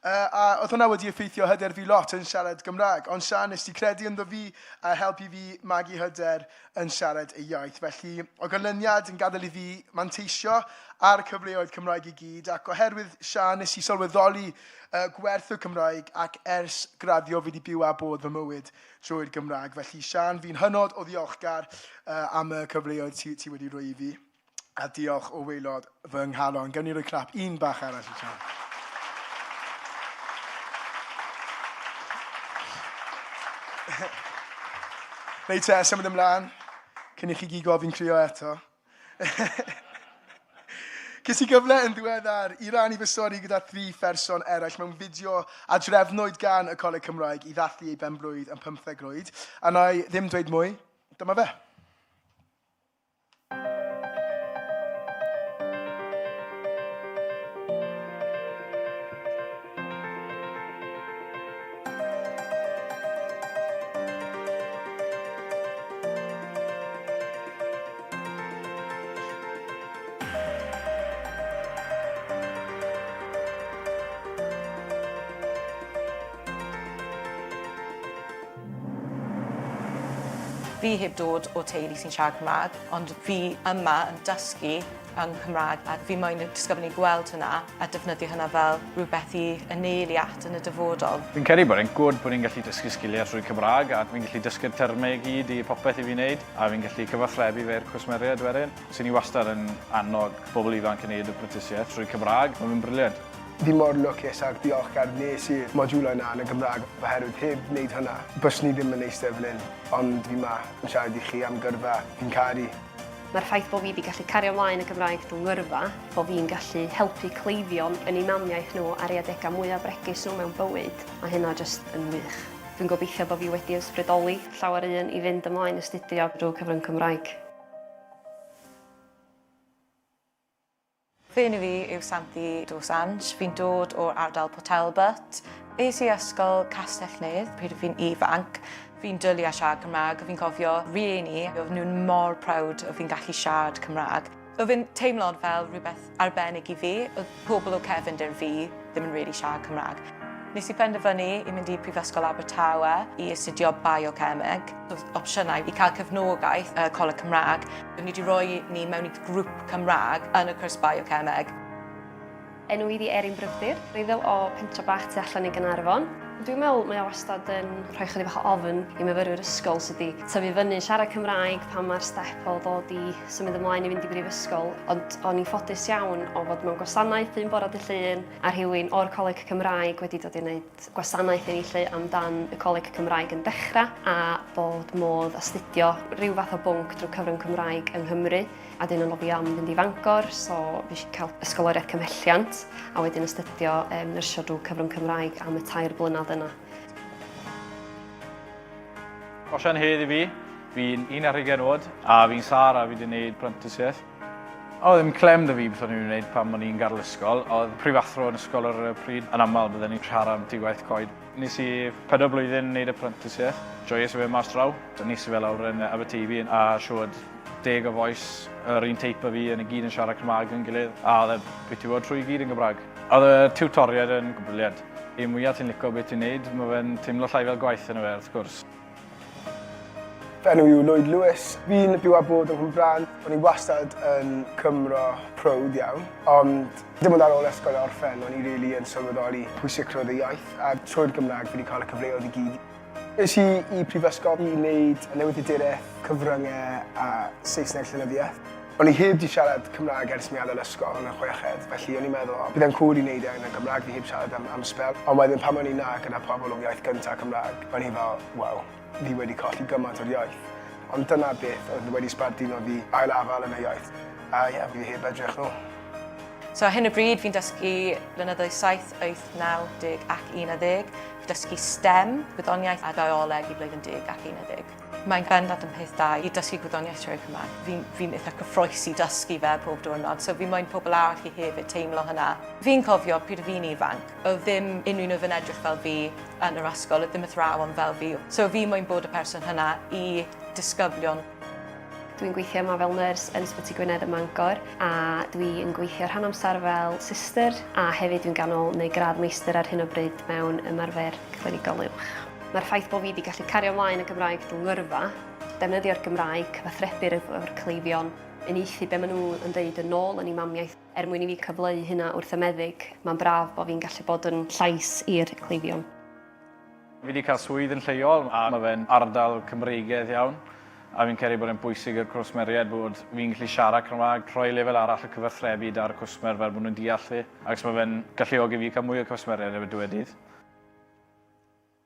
A oedd hwnna wedi effeithio hyder fi lot yn siarad Gymraeg. Ond Sian, nes ti credu ynddo fi a helpu fi magu hyder yn siarad ei iaith. Felly, o ganlyniad yn gadael i fi manteisio ar y cyfleoedd Cymraeg i gyd. Ac oherwydd Sian, nes i sylweddoli gwerth y Cymraeg ac ers graddio fi wedi byw a bod fy mywyd drwy'r Gymraeg. Felly, Sian, fi'n hynod o ddiolchgar am y cyfleoedd ti wedi rhoi i fi. A diolch o waelod fy nghalon. Gawn ni roi clap un bach arall i Sian. Reit te, symud ymlaen. Cyn i chi gyd gofyn crio eto. Ces i gyfle yn ddiweddar i rannu fy stori gyda 3 pherson eraill mewn fideo a drefnwyd gan y Coleg Cymraeg i ddathlu ei benblwydd yn 15 oed. A na i ddim dweud mwy, dyma fe. Fi heb dod o teulu sy'n siarad Cymraeg, ond fi yma yn dysgu yn Cymraeg a fi moyn disgyfnu gweld hynna a defnyddio hynna fel rhywbeth i anelu at yn y dyfodol. Fi'n credu bod e'n gwrdd bod ni'n gallu dysgu sgiliau trwy Cymraeg a fi'n gallu dysgu'r termau i gyd i popeth i fi wneud a fi'n gallu cyfathrebu fe'r cwsmeriad wedyn. Sy'n ni wastad yn annog bobl ifanc yn neud y prentisiaid trwy Cymraeg, mae'n briliant. Fi mor lwcus ac diolchgar nes i'r modiwlau yna yn y Gymraeg oherwydd heb wneud hynna. Bys ni ddim yn eistedd fan hyn, ond fi ma yn siarad i chi am gyrfa fi'n caru. Mae'r ffaith bod fi wedi gallu cario ymlaen y Gymraeg drwy ngyrfa, bod fi'n gallu helpu cleifion yn eu mamiaeth nhw ar ei adegau mwyaf bregus nhw mewn bywyd, a hynna jyst yn wych. Dwi'n gobeithio bod fi wedi ysbrydoli llawer un i fynd ymlaen astudio drwy cyfrwng Cymraeg. Fe ni fi yw Santi Dosanj, fi'n dod o'r ardal Port Talbot. Es i ysgol Castell Nedd, pryd fi'n ifanc. Fi'n dwlu a siarad Cymraeg, a fi'n cofio rieni, oedd nhw'n mor proud o fi'n gallu siarad Cymraeg. Oedd fi'n teimlo'n fel rhywbeth arbennig i fi, oedd pobl o cefndir fi ddim yn really siarad Cymraeg. Nes i penderfynu i mynd i Prifysgol Abertawe i astudio biocemeg. Oedd opsiynau i cael cefnogaeth y Coleg Cymraeg. Ni wedi rhoi ni mewn i grŵp Cymraeg yn y cwrs biocemeg. Enw i di Erin Bryfdir, reiddiol o pentra bach tu allan i Gaernarfon. Dwi'n meddwl mae o wastad yn rhoi chydig bach o ofn i myfyrwyr ysgol sydd wedi tyfu fyny siarad Cymraeg pan mae'r step o ddod i symud ymlaen i fynd i brifysgol. Ond o'n i'n ffodus iawn o fod mewn gwasanaeth un bore dydd Llun a rhywun o'r Coleg Cymraeg wedi dod i wneud gwasanaeth i ni lle amdan y Coleg Cymraeg yn dechrau a bod modd astudio rhyw fath o bwnc drwy cyfrwng Cymraeg yng Nghymru. A dyn yn lofi am fynd i Fangor, so fi eisiau cael ysgoloriaeth cymhelliant a wedyn astudio nyrsio drwy cyfrwng Cymraeg am y 3 blynedd yna. Osian hedd i fi, fi'n 11 oed a fi'n sar a fi wedi gwneud prentisiaid. Oedd ddim clem da fi beth o'n i'n gwneud pan o'n i'n gadael ysgol. Oedd prifathro yn ysgol ar y pryd yn aml bydden ni'n siarad am gwaith coed. Nes i 4 blwyddyn yn gwneud y prentisiaid. Joyous i fe mas draw. Nes i fel awr yn Aberteifi a siwod 10 o foes yr un teip o fi yn y gyd yn siarad Cymraeg yn gilydd. A oedd e beth i fod trwy gyd yn Gymraeg. Oedd y tiwtoriad yn gwblyliad. I mwyaf ti'n licio beth i'n gwneud, mae fe'n teimlo llai fel gwaith yn y fe, wrth gwrs. Enw yw Lloyd Lewis. Fi'n byw a bod yn Cwmbran. O'n i wastad yn Cymro proud iawn, ond dim ond ar ôl ysgol orffen, o'n i rili yn sylweddoli pwysigrwydd y iaith, a trwy'r Gymraeg fi wedi cael y cyfleoedd i gyd. Nes i prifysgol i wneud newyddiaduraeth, cyfryngau a Saesneg llenyddiaeth. O'n i heb di siarad Cymraeg ers mi adael ysgol yn y 6ed, felly o'n i'n meddwl bydd e'n cŵl i wneud yn y Gymraeg fi heb siarad am spel. Ond wedyn pan o'n i'n na gyda pobl o iaith gyntaf Cymraeg, o'n i fel, waw, fi wedi colli gymaint o'r iaith. Ond dyna beth oedd wedi sbardino fi ailafal yn y iaith. A ie, fi heb edrych nhw. So hyn o bryd fi'n dysgu blynyddoedd 7, 8, 9, 10 ac 11. Fi'n dysgu STEM, gwyddoniaeth a bioleg i blwyddyn 10 ac 11. Mae'n bendant yn peth da i dysgu gwyddoniaeth trwy'r Cymraeg. Fi'n eitha cyffroes i dysgu fe pob diwrnod, so fi'n moyn pobl arall i hefyd teimlo hynna. Fi'n cofio pryd o fi'n ifanc, oedd ddim unrhyw nhw fy'n edrych fel fi yn yr ysgol, oedd ddim athrawon fel fi. So fi'n moyn bod y person hynna i disgyblion. Dwi'n gweithio yma fel nyrs yn Ysbyty Gwynedd ym Mangor a dwi'n gweithio rhan amser fel sister a hefyd dwi'n ganol neu gradd meistr ar hyn o bryd mewn ymarfer clinical uwch. Mae'r ffaith bod fi wedi gallu cario ymlaen y Gymraeg drwy ngyrfa, defnyddio'r Gymraeg, cyfathrebu'r efo'r cleifion, uniaethu be maen nhw yn dweud yn ôl yn ei mamiaeth mwyn i fi cyfleu hynna wrth y meddyg. Mae'n braf bod fi'n gallu bod yn llais i'r cleifion. Fi wedi cael swydd yn lleol a mae fe'n ardal Cymreigaidd iawn. A fi'n credu bod e'n bwysig i'r cwsmeriaid bod fi'n gallu siarad Cymraeg, rhoi lefel arall o cyfathrebu da'r cwsmer fel bod nhw'n deall fi. Ac mae fe'n galluogi fi cael mwy o cwsmeriaid efo dywedydd.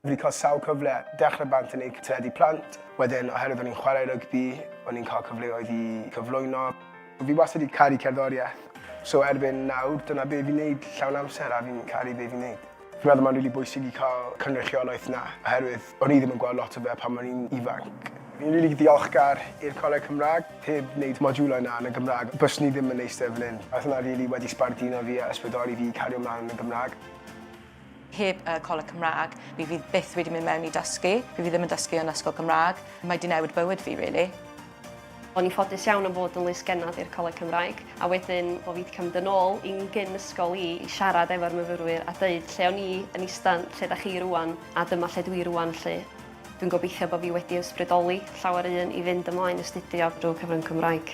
Fi wedi cael sawl cyfle dechrau bant yn ei cytredu plant. Wedyn, oherwydd o'n i'n chwarae rygbi, o'n i'n cael cyfleoedd i cyflwyno. Fi wastad wedi caru cerddoriaeth. So erbyn nawr, dyna be fi'n gwneud llawn amser a fi'n caru be fi'n gwneud. Fi'n meddwl mae'n rili bwysig i cael cynrychiolaeth na, oherwydd o'n i ddim yn gweld lot o fe pan o'n i'n ifanc. Fi'n rili ddiolchgar i'r Coleg Cymraeg, heb wneud modiwlau yna yn y Gymraeg. Bys ni ddim yn eistedd fel hyn. Oedd hwnna rili wedi sbardino fi a ysbrydoli fi i cario ymlaen yn y Gymraeg. Heb y Coleg Cymraeg, fi byth wedi mynd mewn i dysgu. Fi ddim yn dysgu yn ysgol Cymraeg. Mae di newid bywyd fi, rili. O'n i'n ffodus iawn o fod yn lysgennad i'r Coleg Cymraeg, a wedyn o fi wedi cymryd yn ôl i'n gyn ysgol i siarad efo'r myfyrwyr a dweud lle o'n i yn eistedd lle da chi rwan a dyma lle dwi rwan lle. Dwi'n gobeithio bod fi wedi ysbrydoli llawer un i fynd ymlaen astudio drwy cyfrwng Cymraeg.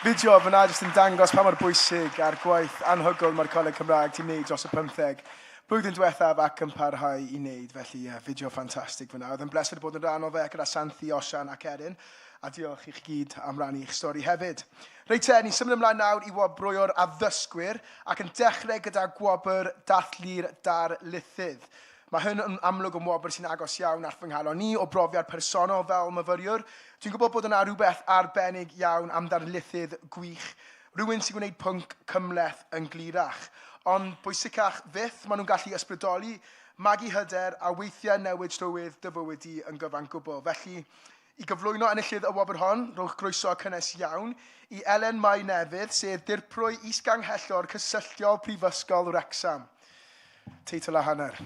Fideo fyna jyst yn dangos pa mor bwysig a'r gwaith anhygoel mae'r Coleg Cymraeg ti'n gwneud dros y 15 blwyddyn diwethaf ac yn parhau i wneud. Felly, fideo ffantastig fyna. Oedd yn bleser bod yn rhan o fe gyda Santhi, Osian ac Erin. A diolch i chi gyd am rannu eich stori hefyd. Reit te, ni'n symud ymlaen nawr i Wobrau'r addysgwyr ac yn dechrau gyda Wobau'r dathlu'r darlithydd. Mae hyn yn amlwg yn Wobrau'r sy'n agos iawn at fy nghalon ni o brofiad personol fel myfyriwr. Dwi'n gwybod bod yna rhywbeth arbennig iawn am darlithydd gwych, rhywun sy'n gwneud pwnc cymleth yn glirach. Ond bwysicach fyth, maen nhw'n gallu ysbrydoli, magu hyder a weithiau newid trywydd dy fywyd i yn gyfan gwbl. Felly, i gyflwyno enillydd y Wobau'r hon, rhowch groeso cynnes iawn i Elen Mai Newydd, sef dirprwy is-ganghellor cysylltiol Prifysgol Wrecsam. Teitl a hanner.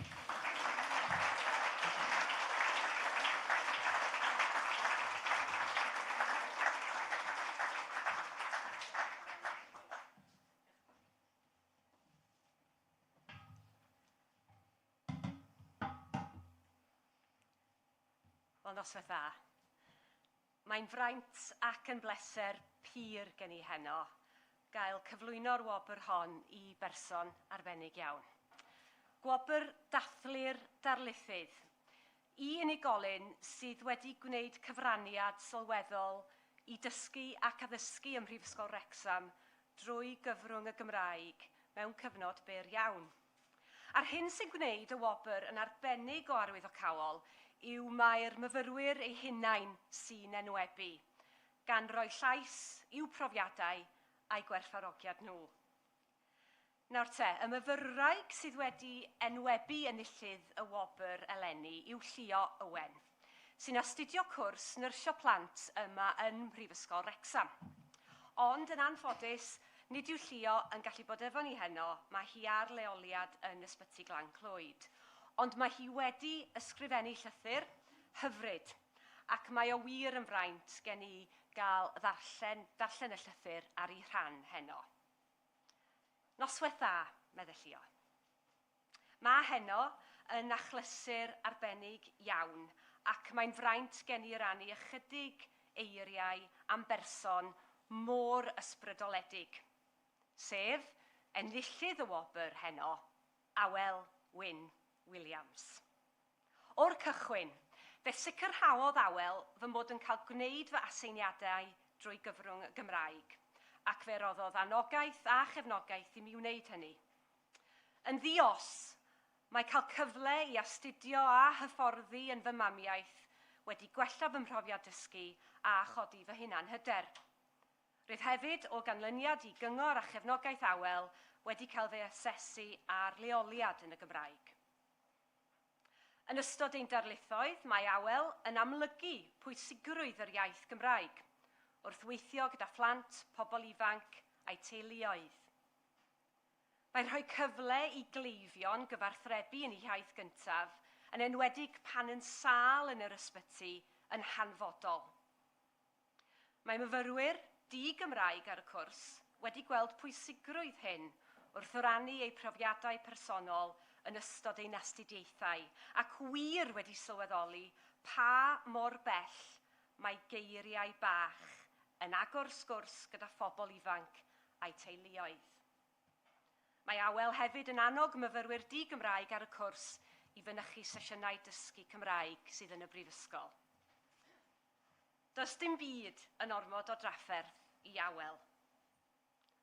Wel, noswaith dda. Mae'n fraint ac yn bleser pur gen i heno gael cyflwyno'r wobr hon i berson arbennig iawn. Gwobr dathlu'r darlithydd i unigolyn sydd wedi gwneud cyfraniad sylweddol i dysgu ac addysgu ym Mhrifysgol Wrecsam drwy gyfrwng y Gymraeg mewn cyfnod byr iawn. A'r hyn sy'n gwneud y wobr yn arbennig o arwyddocaol yw mae'r myfyrwyr eu hunain sy'n enwebu, gan roi llais i'w profiadau a'i gwerthfawrogiad nhw. Nawr te, y myfyrwraig sydd wedi enwebu enillydd y wobr eleni yw Llio Owen, sy'n astudio cwrs nyrsio plant yma yn Mhrifysgol Wrecsam. Ond yn anffodus, nid yw Llio yn gallu bod efo ni heno, mae hi ar leoliad yn Ysbyty Glan Clwyd. Ond mae hi wedi ysgrifennu llythyr hyfryd, ac mae o wir yn fraint gen i gael darllen y llythyr ar ei rhan heno. Noswaith dda, medde Llio. Mae heno yn achlysur arbennig iawn, ac mae'n fraint gen i rannu ychydig eiriau am berson mor ysbrydoledig, sef enillydd y wobr heno, Awel Wyn Williams. O'r cychwyn, fe sicrhaodd Awel fy mod yn cael gwneud fy aseiniadau drwy gyfrwng y Gymraeg, ac fe roddodd anogaeth a chefnogaeth i mi wneud hynny. Yn ddios, mae cael cyfle i astudio a hyfforddi yn fy mamiaeth wedi gwella fy mhrofiad dysgu a chodi fy hunan hyder. Roedd hefyd o ganlyniad i gyngor a chefnogaeth Awel wedi cael fe asesu ar leoliad yn y Gymraeg. Yn ystod ein darlithoedd, mae Awel yn amlygu pwysigrwydd yr iaith Gymraeg, wrth weithio gyda phlant, pobl ifanc a'i teuluoedd. Mae'n rhoi cyfle i gleifion gyfarthrebu yn ei iaith gyntaf, yn enwedig pan yn sâl yn yr ysbyty yn hanfodol. Mae myfyrwyr di-Gymraeg ar y cwrs wedi gweld pwysigrwydd hyn wrth rannu eu profiadau personol yn ystod ein astudiaethau, ac wir wedi sylweddoli pa mor bell mae geiriau bach yn agor sgwrs gyda phobl ifanc a'i teuluoedd. Mae Awel hefyd yn annog myfyrwyr di-Gymraeg ar y cwrs i fynychu sesiynau dysgu Cymraeg sydd yn y brifysgol. Does dim byd yn ormod o drafferth i Awel.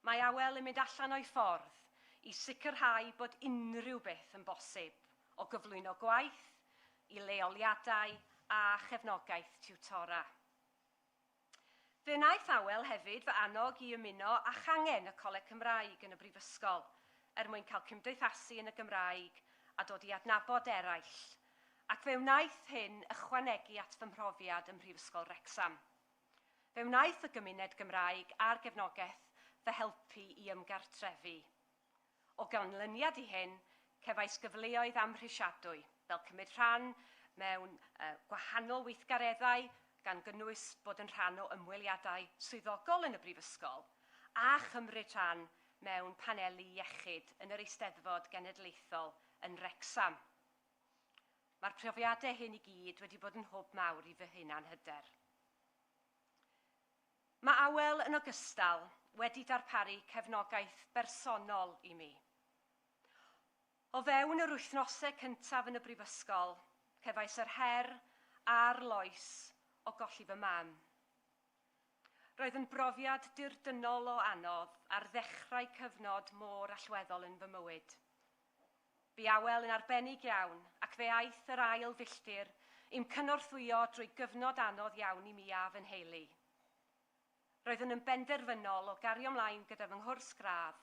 Mae Awel yn mynd allan o'i ffordd i sicrhau bod unrhyw beth yn bosib, o gyflwyno gwaith, i leoliadau a chefnogaeth tiwtora. Fe wnaeth Awel hefyd fy annog i ymuno â changen y Coleg Cymraeg yn y brifysgol, mwyn cael cymdeithasu yn y Gymraeg a dod i adnabod eraill, ac fe wnaeth hyn ychwanegu at fy mhrofiad ym Mhrifysgol Wrecsam. Fe wnaeth y gymuned Gymraeg a'r gefnogaeth fy helpu i ymgartrefu. O ganlyniad i hyn, cefais gyfleoedd amhrisiadwy, fel cymryd rhan mewn gwahanol weithgareddau, gan gynnwys bod yn rhan o ymweliadau swyddogol yn y brifysgol, a chymryd rhan mewn paneli iechyd yn yr Eisteddfod Genedlaethol yn Wrecsam. Mae'r profiadau hyn i gyd wedi bod yn hwb mawr i fy hunan hyder. Mae Awel yn ogystal wedi darparu cefnogaeth bersonol i mi. O fewn yr wythnosau cyntaf yn y brifysgol, cefais yr her a'r loes o golli fy mam. Roedd yn brofiad dirdynol o anodd ar ddechrau cyfnod mor allweddol yn fy mywyd. Bu Awel yn arbennig iawn ac fe aeth yr ail filltir i'm cynorthwyo drwy gyfnod anodd iawn i mi a fy nheulu. Roedd yn benderfynol o gario ymlaen gyda fy nghwrs gradd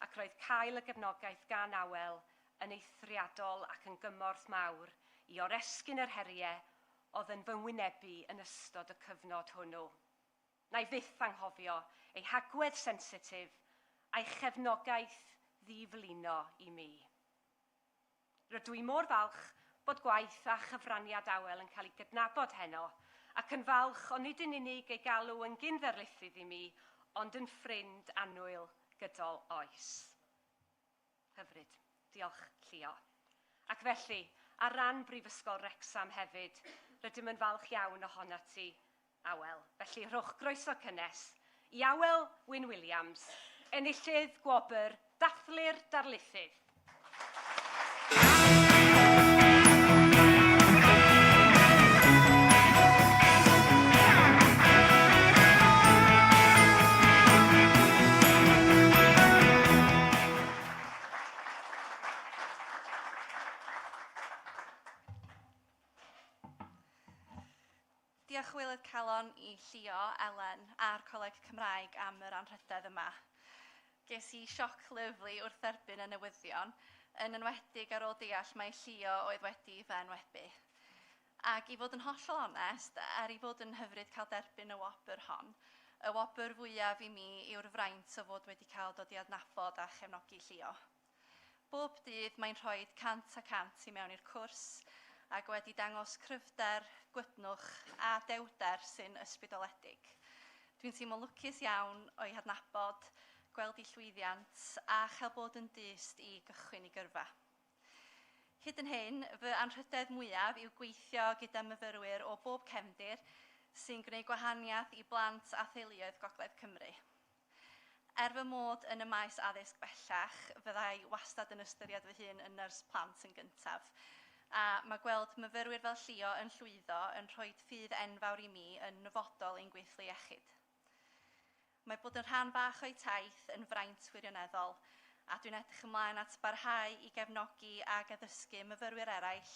ac roedd cael y gefnogaeth gan Awel yn eithriadol ac yn gymorth mawr i oresgyn yr heriau oedd yn fy ngwynebu yn ystod y cyfnod hwnnw. Na i fyth anghofio ei hagwedd sensitif a'i chefnogaeth ddiflino i mi. Rydw i mor falch bod gwaith a chyfraniad Awel yn cael ei gydnabod heno, ac yn falch o nid yn unig ei galw yn gynddarlithydd i mi, ond yn ffrind annwyl gydol oes. Hyfryd. Diolch, Llio. Ac felly, ar ran Brifysgol Wrecsam hefyd, rydym yn falch iawn ohona ti awel. Felly rhowch groeso cynnes i Awel Wyn Williams, enillydd gwobr, dathlu'r darlithydd. Diolch Wilydd Calon i Llio, Elen a'r Coleg Cymraeg am yr anrhydedd yma. Ges i sioc lyflu wrth dderbyn y newyddion, yn enwedig ar ôl deall mae Llio oedd wedi fy enwebu. Ac i fod yn hollol onest, i fod yn hyfryd cael derbyn y Wobau'r hon, y Wobau'r fwyaf i mi yw'r fraint o fod wedi cael dod i adnabod a chefnogi Llio. Bob dydd mae'n rhoi 100% i mewn i'r cwrs, ac wedi dangos cryfder, gwydnwch a dewder sy'n ysbrydoledig. Dwi'n teimlo lwcus iawn o'i hadnabod, gweld ei llwyddiant a chael bod yn dyst i gychwyn i gyrfa. Hyd yn hyn, fy anrhydedd mwyaf yw gweithio gyda myfyrwyr o bob cefndir sy'n gwneud gwahaniaeth i blant a theuluoedd Gogledd Cymru. Fy mod yn y maes addysg bellach, fyddai wastad yn ystyried fy hun yn nyrs plant yn gyntaf. A mae gweld myfyrwyr fel Llio yn llwyddo yn rhoi ffydd enfawr i mi yn nyfodol ein gweithlu iechyd. Mae bod yn rhan bach o'i taith yn fraint wirioneddol, a dwi'n edrych ymlaen at barhau i gefnogi ac addysgu myfyrwyr eraill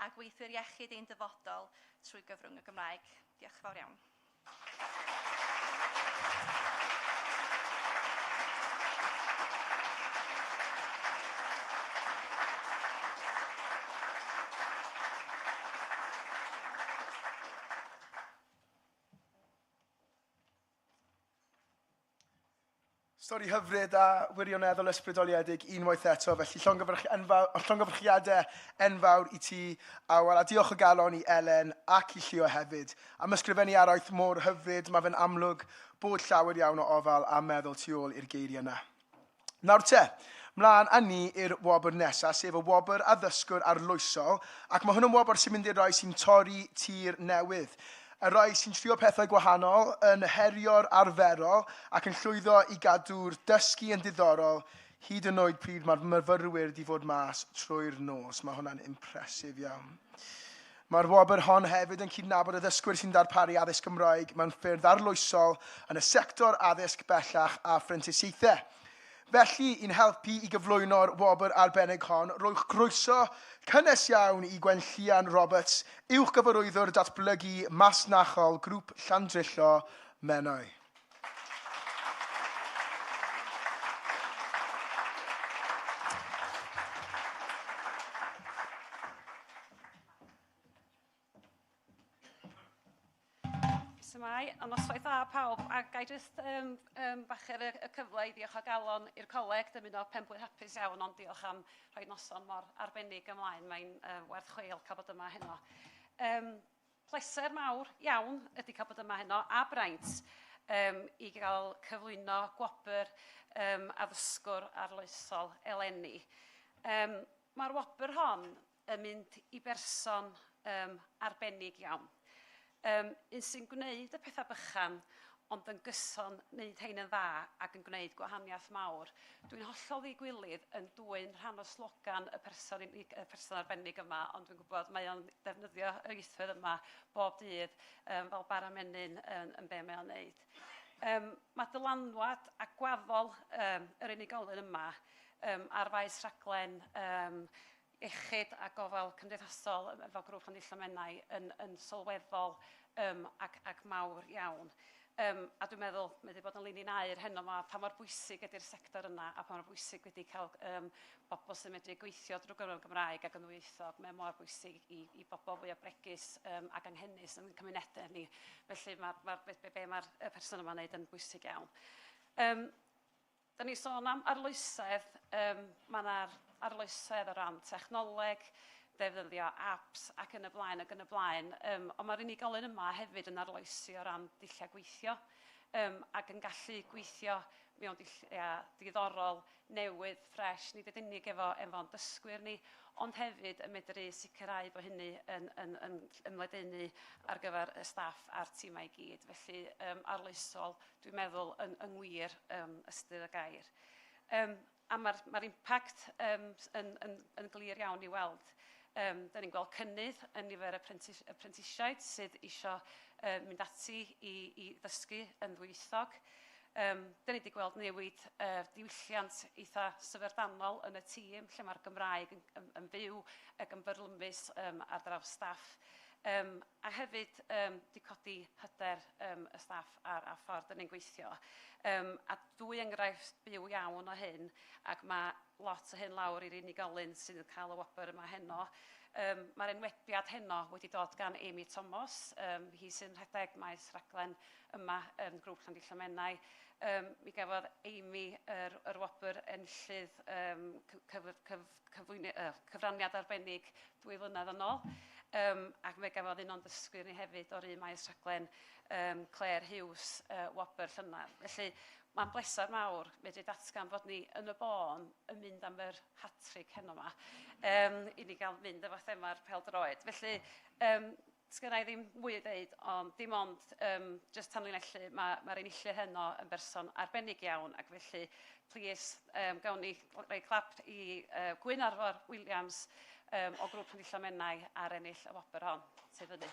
a gweithwyr iechyd ein dyfodol trwy gyfrwng y Gymraeg. Diolch fawr iawn. Stori hyfryd a wirioneddol ysbrydoliedig unwaith eto, felly llongyfarchiadau enfawr i ti, Awel, a diolch o galon i Elen ac i Llio hefyd. Am ysgrifennu araith mor hyfryd, mae fe'n amlwg bod llawer iawn o ofal a meddwl tu ôl i'r geiriau yna. Nawr te, mlaen â ni i'r Wobau'r nesaf, sef y Wobau'r addysgwyr arloesol, ac mae hwn yn Wobau'r sy'n mynd i'r rai sy'n torri tir newydd. Y rai sy'n trio pethau gwahanol, yn herio'r arferol ac yn llwyddo i gadw'r dysgu yn diddorol, hyd yn oed pryd mae'r myfyrwyr wedi fod mas trwy'r nos. Mae hwnna'n impresif iawn. Mae'r Wobau'r hon hefyd yn cydnabod y dysgwyr sy'n darparu addysg Gymraeg mewn ffyrdd arloesol yn y sector addysg bellach a phrentisiaethau. Felly, i'n helpu i gyflwyno'r Wobau'r arbennig hon, rwy'ch groeso cynnes iawn i Gwenllian Roberts, uwch gyfarwyddwr datblygu masnachol grŵp Llandrillo Menai. Mai, a noswaith dda pawb, a gai jyst bacher y cyfle i diolch o galon i'r coleg, dymuno penblwydd hapus iawn, ond diolch am rhoi noson mor arbennig ymlaen, mae'n werth chweil cael bod yma heno. Pleser mawr iawn ydy cael bod yma heno, a braint, i gael cyflwyno Wobau'r addysgwr arloesol eleni. Mae'r Wobau'r hon yn mynd i berson arbennig iawn. Un sy'n gwneud y pethau bychan, ond yn gyson wneud hein yn dda ac yn gwneud gwahaniaeth mawr. Dwi'n hollol ddigwylydd yn dwy'n rhan o slogan y person arbennig yma, ond dwi'n gwybod mae o'n defnyddio y ieithwedd yma bob dydd fel bara menyn yn be mae o'n wneud. Mae dylanwad a gwaddol yr unigolyn yma ar faes rhaglen iechyd a gofal cymdeithasol fel grŵp Llandrillo Menai yn sylweddol ac mawr iawn. A dwi'n meddwl, mae wedi bod yn lun i'n air heno yma, pa mor bwysig ydy'r sector yna a pa mor bwysig wedi cael bobl sy'n medru gweithio drwy gyfrwng Gymraeg ac yn dwyieithog. Mae mor bwysig i bobl fwy o bregus ac anghennus yn cymunedau ni. Felly mae'r person yma'n neud yn bwysig iawn. Da ni sôn am arloesedd, mae yna'r arloesedd o ran technoleg, defnyddio apps ac yn y blaen ac yn y blaen. Ond mae'r unigolyn yma hefyd yn arloesi o ran dulliau gweithio ac yn gallu gweithio mewn diddorol, newydd, ffres, nid ydyn ni efo efo'n dysgwyr ni, ond hefyd yn medru sicrhau bod hynny yn ymledynu ar gyfer y staff a'r tîmau i gyd. Felly, arloesol, dwi'n meddwl, yn wir ystyr y gair. A mae'r impact yn glir iawn i weld. Da ni'n gweld cynnydd yn nifer y prentisiaid sydd eisiau mynd ati i ddysgu yn dwyieithog. Da ni wedi gweld newid diwylliant eitha syfrdanol yn y tîm, lle mae'r Gymraeg yn fyw ac yn byrlymus ar draws staff. A hefyd, di codi hyder y staff a'r ffordd yn ein gweithio. A dwy enghraifft byw iawn o hyn, ac mae lot o hyn lawr i'r unigolyn sydd yn cael y Wobau'r yma heno. Mae'r enwebiad heno wedi dod gan Amy Thomas, hi sy'n rhedeg maes raglen yma yn grŵp Llanelli. Mi gafodd Amy yr Wobau'r enllydd cyfraniad arbennig 2 flynedd yn ôl, ac fe gafodd un o'n dysgwyr ni hefyd o'r un maes raglen Claire Hughes, Wobau'r Llynedd. Felly, mae'n blesar mawr medru datgan fod ni yn y bôn yn mynd am yr hat-trick heno yma, i ni gael mynd efo thema'r pêl-droed. Felly, sgynna i ddim mwy i ddeud, ond dim ond jyst tanlinellu, mae'r enillydd heno yn berson arbennig iawn, ac felly, plis, gawn ni rei clap i Gwyn Arfor Williams o grŵp Llanelli ar ennill y Wobau'r hon. Sydd fyny.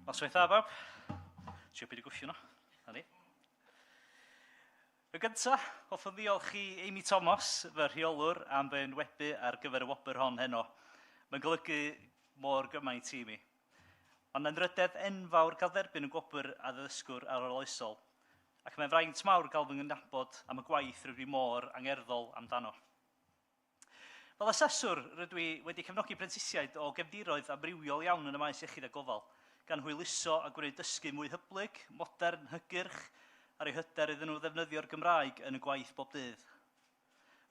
Noswaith dda, bawb. Trio byd i gwffio nhw. Na ni. Y gyntaf, hoffwn ddiolch i Amy Thomas, fy rheolwr, am fy enwebu ar gyfer y Wobau'r hon heno. Mae'n golygu mor gymaint i mi. Ond yn rydedd enfawr gael dderbyn y gwobr a ddysgwr ar oloesol, ac mae'n fraint mawr gael fy ngynabod am y gwaith rydw i mor angerddol amdano. Fel aseswr, rydw i wedi cefnogi prentisiaid o gefndiroedd amrywiol iawn yn y maes iechyd a gofal, gan hwyluso a gwneud dysgu mwy hyblyg, modern, hygyrch, ar eu hyder iddyn nhw ddefnyddio'r Gymraeg yn y gwaith bob dydd.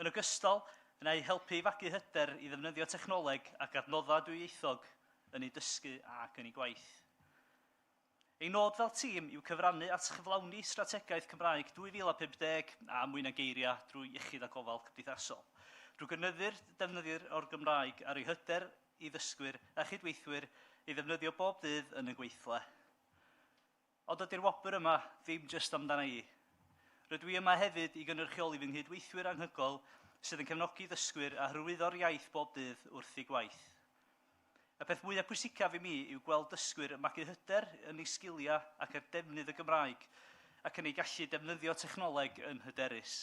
Yn ogystal, yna i helpu i fagu hyder i ddefnyddio technoleg ac adnodda dwyieithog yn ei dysgu ac yn ei gwaith. Ein nod fel tîm yw cyfrannu at chyflawni strategaeth Cymraeg 2050 a mwy na geiria drwy iechyd a gofal cymdeithasol, drwy gynyddu'r defnyddir o'r Gymraeg ar ei hyder i ddysgwyr a chydweithwyr i ddefnyddio bob dydd yn y gweithle. Ond ydy'r Wobau'r yma ddim jyst amdana i. Rydw i yma hefyd i gynrychioli fy nghydweithwyr anghygol sydd yn cefnogi ddysgwyr a hyrwyddo'r iaith bob dydd wrth ei gwaith. Y peth mwyaf pwysicaf i mi yw gweld dysgwyr yn magu hyder yn ei sgilia ac ar defnydd y Gymraeg ac yn ei gallu defnyddio technoleg yn hyderus.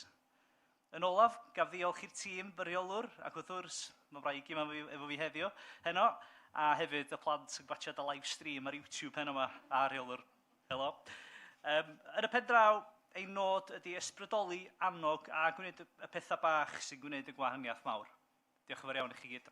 Yn olaf, gaf ddiolch i'r tîm byrheolwr ac wrth gwrs, mae wraig i efo fi heddiw heno, a hefyd y plant yn gwachod y live stream ar YouTube heno yma a rheolwr. Helo. Yn y pen draw, ein nod ydy ysbrydoli annog a gwneud y pethau bach sy'n gwneud y gwahaniaeth mawr. Diolch yn fawr iawn i chi gyd.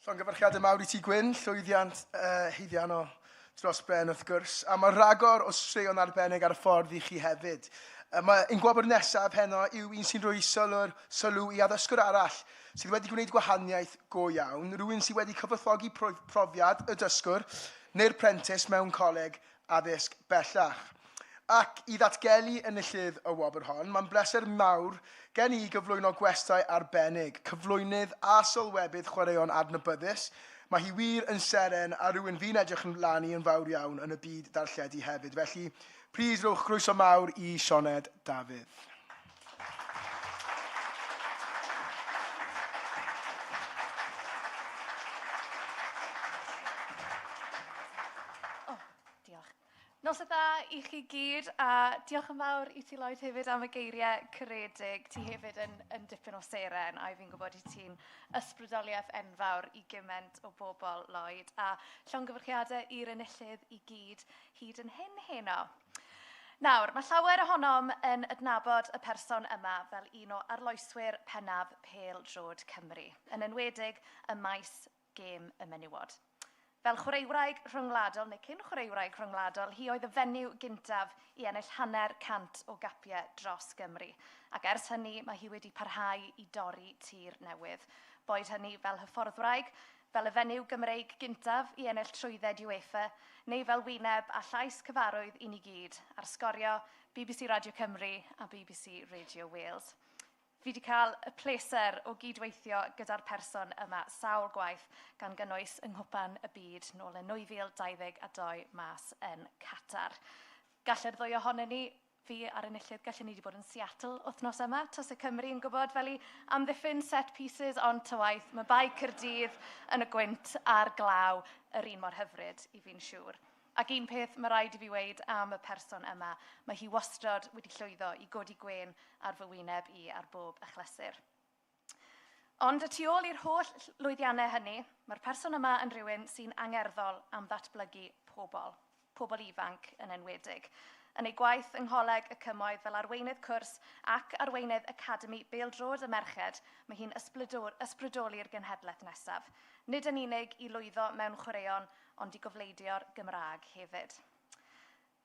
Llongyfarchiadau mawr i ti Gwyn, llwyddiant heiddian o dros ben wrth gwrs, a mae rhagor o straeon arbennig ar y ffordd i chi hefyd. Ein gwobr nesaf heno yw un sy'n rhoi sylw i addysgwr arall sydd wedi gwneud gwahaniaeth go iawn, rhywun sydd wedi cyfarthfogi profiad y dysgwr neu'r prentis mewn coleg addysg bellach. Ac i ddatgelu enillydd y Wobau'r hon, mae'n bleser mawr gen i gyflwyno gwestai arbennig, cyflwynydd a sylwebydd chwaraeon adnabyddus. Mae hi wir yn seren a rhywun fi'n edrych yn lani yn fawr iawn yn y byd darlledu hefyd. Felly, plis rowch groeso mawr i Sioned Dafydd. Nos y dda i chi gyd, a diolch yn fawr i ti Lloyd hefyd am y geiriau caredig. Ti hefyd yn dipyn o seren, a fi'n gwybod i ti'n ysbrydoliaeth enfawr i gymaint o bobl Lloyd, a llongyfarchiadau i'r enillydd i gyd hyd yn heno. Nawr, mae llawer ohonom yn adnabod y person yma fel un o arloeswyr pennaf pêl-drod Cymru, yn enwedig y maes gêm y menywod. Fel chwaraewraig rhyngwladol, neu cyn chwaraewraig rhyngwladol, hi oedd y fenyw gyntaf i ennill 100 o gapiau dros Gymru. Ac ers hynny, mae hi wedi parhau i dorri tir newydd. Boed hynny fel hyfforddwraig, fel y fenyw Gymreig gyntaf i ennill trwydded UEFA, neu fel wyneb a llais cyfarwydd i ni gyd, ar sgorio BBC Radio Cymru a BBC Radio Wales. Fi wedi cael y pleser o gydweithio gyda'r person yma sawl gwaith gan gynnwys yng nghwpan y byd nôl yn 2022 mas yn Qatar. Gallai'r ddwy ohonyn ni, fi a'r enillydd, gallwn ni wedi bod yn Seattle wythnos yma. Tos y Cymru yn gwybod fel i amddiffyn set pieces on to waith. Mae bai Caerdydd yn y gwynt a'r glaw yr un mor hyfryd i fi'n siŵr. Ac un peth mae rhaid i fi weid am y person yma, mae hi wastad wedi llwyddo i godi gwen ar fy wyneb i ar bob achlysur. Ond y tu ôl i'r holl lwyddiannau hynny, mae'r person yma yn rhywun sy'n angerddol am ddatblygu pobl ifanc yn enwedig. Yn ei gwaith yng Ngholeg y Cymoedd fel arweinydd cwrs ac arweinydd Academi Bêl-drod y Merched, mae hi'n ysbrydoli'r genhedlaeth nesaf. Nid yn unig i lwyddo mewn chwaraeon, ond i gofleidio'r Gymraeg hefyd.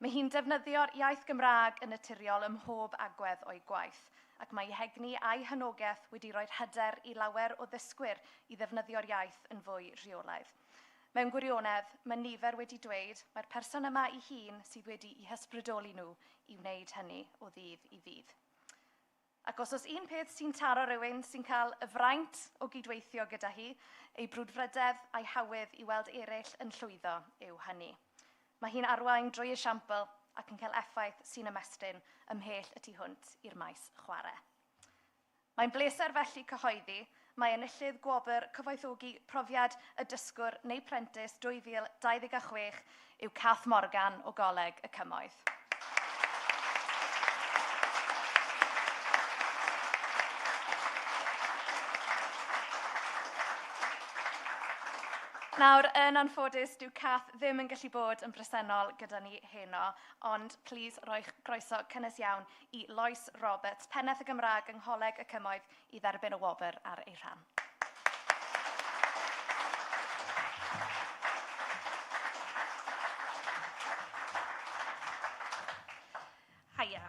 Mae hi'n defnyddio'r iaith Gymraeg yn naturiol ym mhob agwedd o'i gwaith, ac mae hegni a'i hynogaeth wedi rhoi hyder i lawer o ddysgwyr i ddefnyddio'r iaith yn fwy rheolaidd. Mewn gwirionedd, mae nifer wedi dweud mae'r person yma ei hun sydd wedi i hysbrydoli nhw i wneud hynny o ddydd i ddydd. Ac os un peth sy'n taro rhywun sy'n cael y fraint o gydweithio gyda hi, ei brwdfrydedd a'i hawydd i weld eraill yn llwyddo yw hynny. Mae hi'n arwain drwy esiampl ac yn cael effaith sy'n ymestyn ymhell y tu hwnt i'r maes chwarae. Mae'n bleser felly cyhoeddi, mae enillydd Wobau'r cyfoethogi profiad y dysgwr neu prentis 2026 yw Cath Morgan o Coleg y Cymoedd. Nawr, yn anffodus, dyw Cath ddim yn gallu bod yn bresennol gyda ni heno, ond plis roi groeso cynnes iawn i Lois Roberts, Pennaeth y Gymraeg yng Ngholeg y Cymoedd, i dderbyn y Wobau'r ar ei rhan. Haia.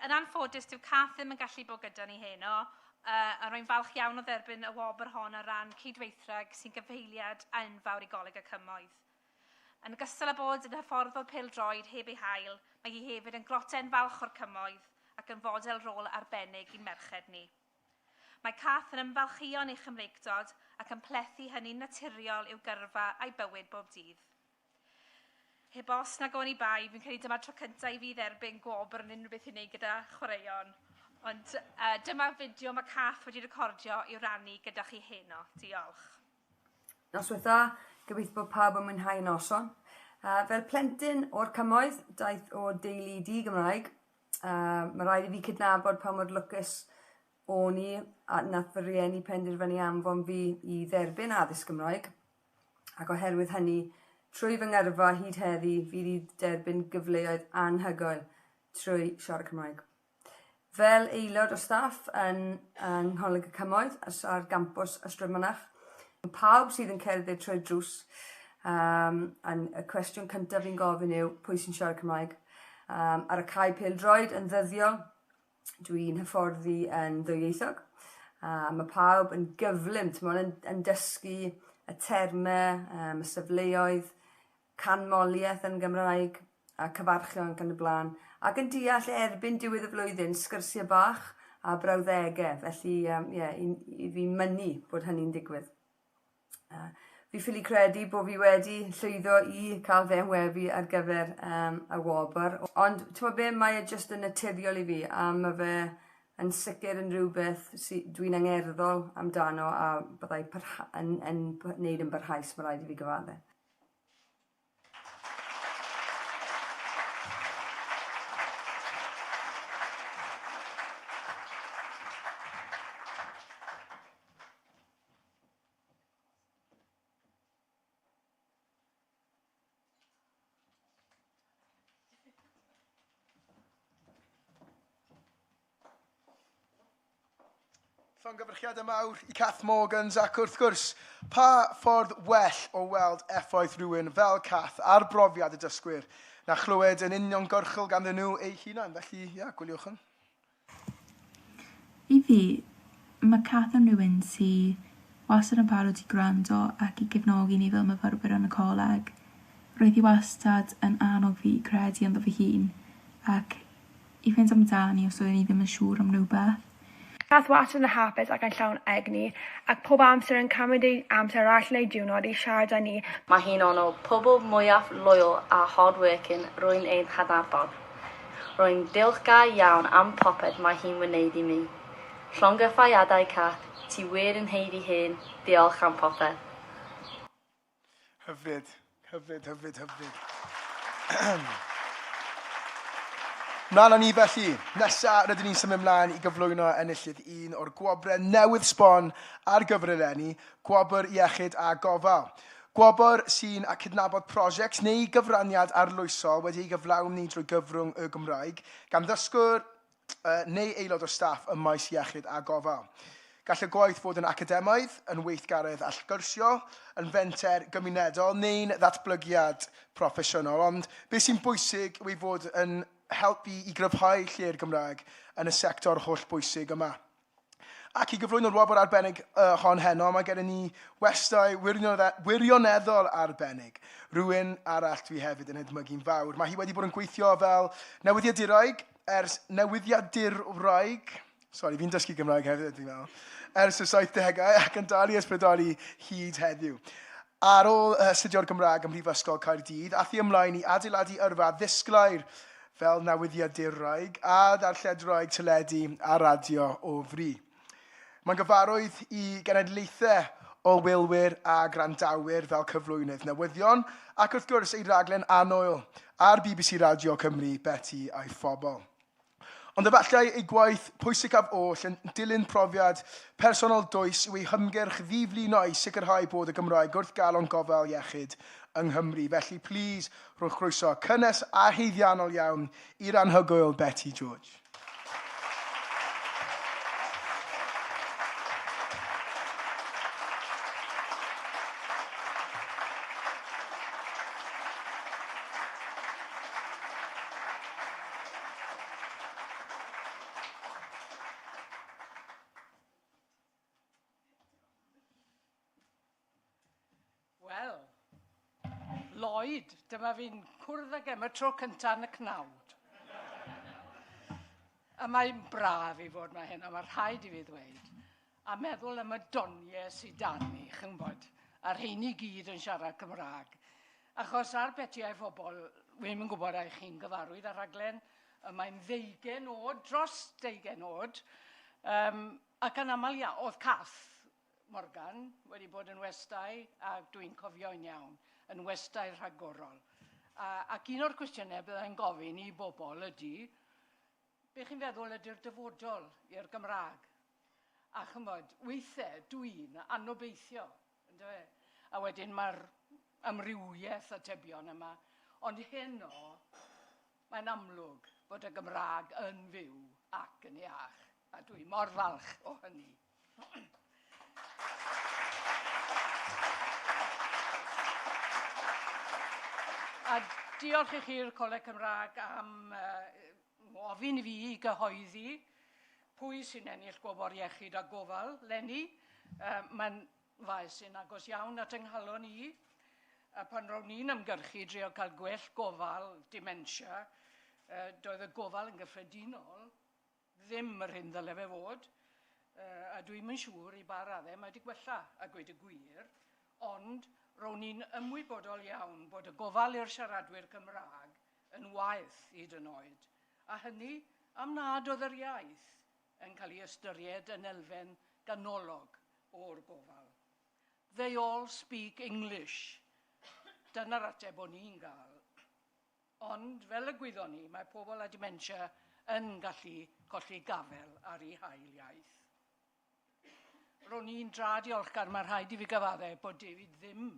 Yn anffodus, dyw Cath ddim yn gallu bod gyda ni heno, a rwy'n falch iawn o dderbyn y Wobau'r hon ar ran cydweithreg sy'n gyfeiliad enfawr i Coleg y Cymoedd. Yn ogystal â bod yn hyfforddol pêl-droed heb ei hael, mae hi hefyd yn groten falch o'r Cymoedd ac yn fodel rôl arbennig i'n merched ni. Mae Cath yn ymfalchuon ei Chymreigdod ac yn plethu hynny'n naturiol i'w gyrfa a'i bywyd bob dydd. Heb os nag o'n i bai, fi'n credu dyma'r tro cyntaf i fi dderbyn Wobau'r yn unrhyw beth i wneud gyda chwaraeon. Ond dyma fideo mae Cath wedi recordio i'w rannu gyda chi heno. Diolch. Noswaith dda, gobeithio bod pawb yn mwynhau Noson. Fel plentyn o'r Cymoedd, daeth o deulu di-Gymraeg, mae rhaid i fi cydnabod pa mor lwcus o'n i a nath fy rieni penderfynu anfon fi i dderbyn addysg Gymraeg. Ac oherwydd hynny, trwy fy ngyrfa hyd heddi, fi wedi derbyn gyfleoedd anhygoel trwy siarad Cymraeg. Fel aelod o staff yn Coleg Cymraeg ar gampws Ystrad Mynach, pawb sydd yn cerdded trwy'r drws, y cwestiwn cyntaf fi'n gofyn yw pwy sy'n siarad Cymraeg. Ar y cae pêl-droed yn ddyddiol, dwi'n hyfforddi yn dwyieithog. Mae pawb yn gyflym, yn dysgu y termau, y safleoedd, canmoliaeth yn Gymraeg, a cyfarchion gan y blaen, ac yn deall erbyn diwedd y flwyddyn sgyrsiau bach a brawddegau, felly i fi mynnu bod hynny'n digwydd. Fi ffili credu bod fi wedi llwyddo i cael fy enwebu ar gyfer y Wobau'r, ond mae e jyst yn naturiol i fi, a mae fe yn sicr yn rhywbeth dwi'n angerddol amdano a byddai yn wneud yn barhaus, mae rhaid i fi gyfadde. Llongyfarchiadau mawr I Cath Morgans ac wrth gwrs, pa ffordd well o weld effaith rhywun fel Cath ar brofiad y dysgwyr na chlywed yn union gorchol ganddyn nhw eu hunain. Felly, gwyliwch yn. I fi, mae Cath yn rhywun sy'n wastad yn barod I gwrando ac I gefnogi ni fel myfyrwyr yn y coleg. Roedd hi wastad yn annog fi credu ynddo fy hun ac I fynd amdani os oeddwn I ddim yn siŵr am rhywbeth. Cath wastad yn hapus ac yn llawn egni ac pob amser yn cymryd ei amser allan ei diwrnod I siarad â ni. Mae hi'n o'n o pobl mwyaf loyal a hardworking rwy'n ein hadnabod. Rwy'n diolchgar iawn am popeth mae hi'n wneud I mi. Llongyfarchiadau Cath, ti wir yn heiddi hyn, diolch am popeth. Hyfryd. Mlaen â ni felly, nesa rydyn ni'n symud ymlaen I gyflwyno enillydd un o'r gwobrau newydd sbon ar gyfer eleni, Wobau'r iechyd a gofal. Wobau'r sy'n cydnabod prosiect neu gyfraniad arloesol wedi ei gyflawni drwy gyfrwng y Gymraeg gan ddysgwyr neu aelod o staff ym maes iechyd a gofal. Gall y gwaith fod yn academaidd, yn weithgaredd allgyrsio, yn fenter gymunedol neu'n ddatblygiad proffesiynol, ond beth sy'n bwysig yw ei fod yn helpu I gryfhau lle'r Gymraeg yn y sector holl bwysig yma. Ac I gyflwyno'r Wobau'r arbennig hon heno, mae gennym ni westau wirioneddol arbennig. Rhywun arall dwi hefyd yn edmygu'n fawr. Mae hi wedi bod yn gweithio fel newyddiaduraig ers Sorry, fi'n dysgu Gymraeg hefyd, dwi'n meddwl. Ers y 70au ac yn dal I ysbrydoli hyd heddiw. Ar ôl studio'r Gymraeg ym Mhrifysgol Caerdydd, ath I ymlaen I adeiladu yrfa ddisglair fel newyddiaduraig a darlledwraig teledu a radio o fri. Mae'n gyfarwydd I genedlaethau o wylwyr a grandawyr fel cyflwynydd newyddion ac wrth gwrs ei raglen anwyl ar BBC Radio Cymru, Beti a'i phobl. Ond efallai ei gwaith pwysicaf oll yn dilyn profiad personol dwys yw ei hymgyrch ddiflino I sicrhau bod y Gymraeg wrth galon gofal iechyd yng Nghymru. Felly, please, rhowch croeso cynnes a heiddiannol iawn i'r anhygoel Betty George. Wel, Lloyd, dyma fi'n cwrdd ag y tro cyntaf yn y cnawd. A mae'n braf I fod mae hyn, a mae rhaid I fi ddweud. A meddwl am y doniau sydd dan ni, chi'n bod, a'r rhein I gyd yn siarad Cymraeg. Achos ar betiau phobl, wy'n gwybod eich chi'n gyfarwydd ar raglen, mae'n 20 oed, dros 20 oed, ac yn aml iawn, oedd Cath Morgan wedi bod yn westau, a dwi'n cofio'n iawn, yn westau rhagorol. Ac un o'r cwestiynau byddai'n gofyn I bobl ydy, be chi'n feddwl ydy'r dyfodol i'r Gymraeg? A chymod, weithiau dwi'n anobeithio, a wedyn mae'r amrywiaeth atebion yma, ond heno, mae'n amlwg bod y Gymraeg yn fyw ac yn iach, a dwi mor falch o hynny. A diolch I chi'r Coleg Cymraeg am ofyn I fi I gyhoeddi pwy sy'n ennill Wobau'r iechyd a gofal, Leni. Mae'n faes sy'n agos iawn at ynghalon I. A pan rown ni'n ymgyrchu drio cael gwell gofal dementia, doedd y gofal yn gyffredinol, ddim yr hyn ddyle fe fod, a dwi'n yn siŵr I ba raddau mae wedi gwella a gweud y gwir, ond rown ni'n ymwybodol iawn bod y gofal i'r siaradwyr Cymraeg yn waith hyd yn oed, a hynny am nad oedd yr iaith yn cael ei ystyried yn elfen ganolog o'r gofal. They all speak English. Dyna'r ateb o'n i'n gael. Ond fel y gwyddon ni, mae pobl â dementia yn gallu colli gafel ar ei hael iaith. Ro'n i'n dra diolchgar, mae rhaid I fi gyfaddau bod David ddim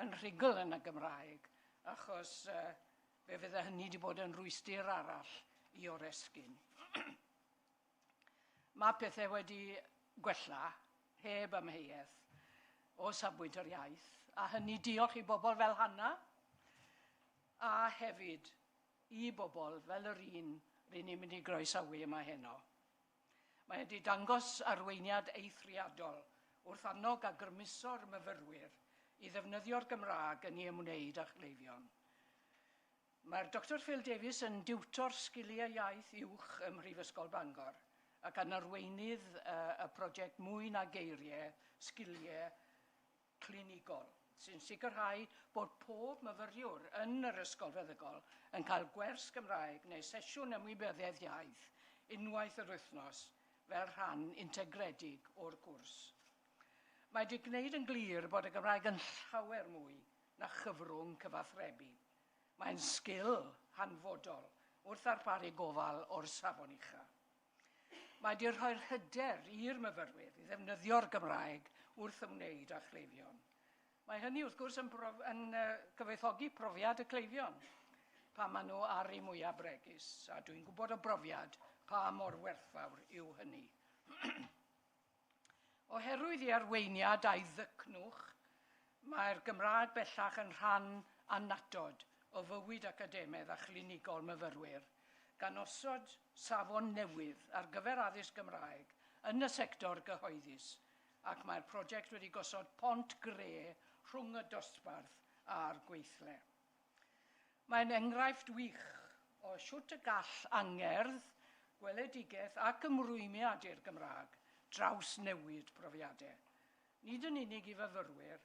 yn rhugl yn y Gymraeg, achos fe fydde hynny wedi bod yn rwystyr arall I oresgyn. Mae pethau wedi gwella, heb amheuaeth, o safbwynt yr iaith, a hynny diolch i bobl fel Hanna, a hefyd i bobl fel yr un rydyn ni'n mynd i groesawu yma heno. Mae wedi dangos arweiniad eithriadol wrth annog a grymuso'r myfyrwyr i ddefnyddio'r Gymraeg yn ei ymwneud â chleifion. Mae'r Dr Phil Davies yn diwtor sgiliau iaith uwch ym Mhrifysgol Bangor ac yn arweinydd y prosiect mwy na geiriau sgiliau clinigol, sy'n sicrhau bod pob myfyriwr yn yr ysgol feddygol yn cael gwers Gymraeg neu sesiwn ymwybyddiaeth iaith unwaith yr wythnos fel rhan integredig o'r cwrs. Mae wedi gwneud yn glir bod y Gymraeg yn llawer mwy na chyfrwng cyfathrebu. Mae'n sgil hanfodol wrth ddarparu gofal o'r safon ucha. Mae wedi rhoi'r hyder i'r myfyrwyr i ddefnyddio'r Gymraeg wrth ymwneud â chleifion. Mae hynny wrth gwrs yn cyfoethogi profiad y cleifion, pa maen nhw ar ei mwyaf bregus, a dwi'n gwybod o brofiad pa mor werthfawr yw hynny. Oherwydd i arweiniad a'i ddycnwch, mae'r Gymraeg bellach yn rhan annatod o fywyd academaidd a chlinigol myfyrwyr, gan osod safon newydd ar gyfer addysg Gymraeg yn y sector gyhoeddus, ac mae'r prosiect wedi gosod pont gre rhwng y dosbarth a'r gweithle. Mae'n enghraifft wych o siwt y gall angerdd, gweledigaeth ac ymrwymiad i'r Gymraeg draws newid profiadau. Nid yn unig i fyfyrwyr,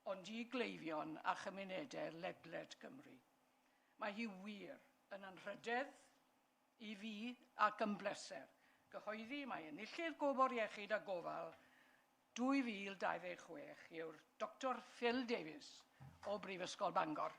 ond i gleifion a chymunedau ledled Cymru. Mae hi wir yn anrhydedd i fi ac yn bleser. Gyhoeddi mae enillydd gobor iechyd a gofal 2026 yw'r Dr Phil Davies o Brifysgol Bangor.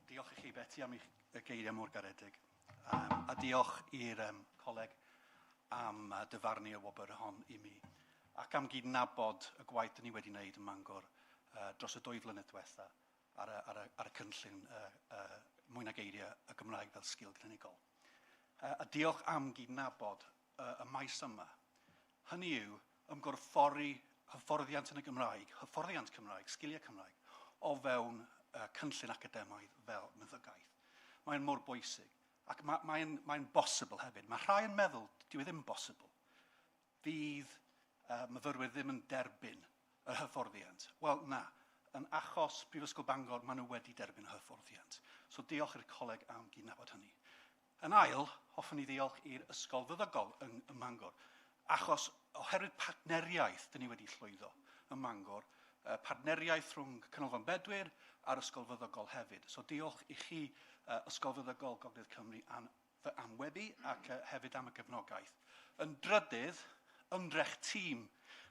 Diolch i chi, Betty, am y geiriau mor garedig. A diolch i'r coleg am dyfarnu y Wobau'r hon i mi. Ac am gydnabod y gwaith ni wedi wneud yn Mangor dros y 2 flynedd diwetha ar y cynllun mwy na geiriau y Gymraeg fel sgil clinigol. A diolch am gydnabod y maes yma. Hynny yw ymgorffori hyfforddiant yn y Gymraeg, hyfforddiant Cymraeg, sgiliau Cymraeg, o fewn cynllun academaidd fel meddygaeth. Mae'n mor bwysig, ac mae'n bosibl hefyd. Mae rhai yn meddwl, dyw e ddim bosibl. Fydd myfyrwyr ddim yn derbyn y hyfforddiant. Wel, na. Yn achos Prifysgol Bangor, maen nhw wedi derbyn y hyfforddiant. So diolch i'r coleg am gydnabod hynny. Yn ail, hoffwn i ddiolch i'r ysgol feddygol yn Mangor. Achos oherwydd partneriaeth dyn ni wedi llwyddo yn Mangor, partneriaeth rhwng Canolfan Bedwyr a'r ysgol feddygol hefyd. So diolch i chi, ysgol feddygol Gogledd Cymru am wedi ac hefyd am y gefnogaeth. Yn drydydd, ymdrech tîm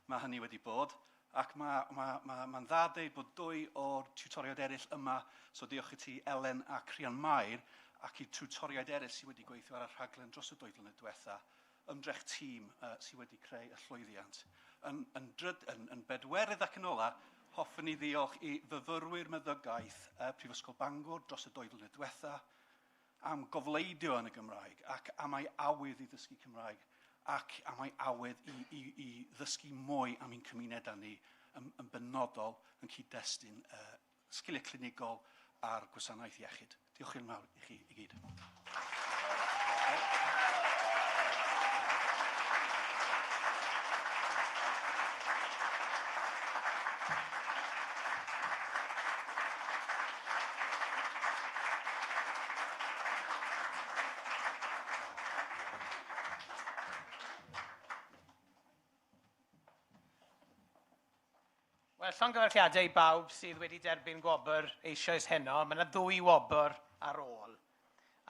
mae hynny wedi bod, ac mae'n dda deud bod 2 o'r tiwtoriaid eraill yma, so diolch i ti Elen a Crian Mair, ac i tiwtoriaid eraill sydd wedi gweithio ar y rhaglen dros y 2 flynedd diwetha, ymdrech tîm sydd wedi creu y llwyddiant. Yn bedwerydd ac yn ola, hoffwn i ddiolch i fyfyrwyr meddygaeth Prifysgol Bangor dros y 2 flynedd diwetha am gofleidio yn y Gymraeg ac am ei awydd i ddysgu Cymraeg ac am ei awydd i ddysgu mwy am ein cymunedau ni yn benodol yn cyd-destun sgiliau clinigol a'r gwasanaeth iechyd. Diolch yn fawr i chi i gyd. Wel, llongyfarchiadau i bawb sydd wedi derbyn gwobr eisoes heno. Mae yna 2 wobr ar ôl.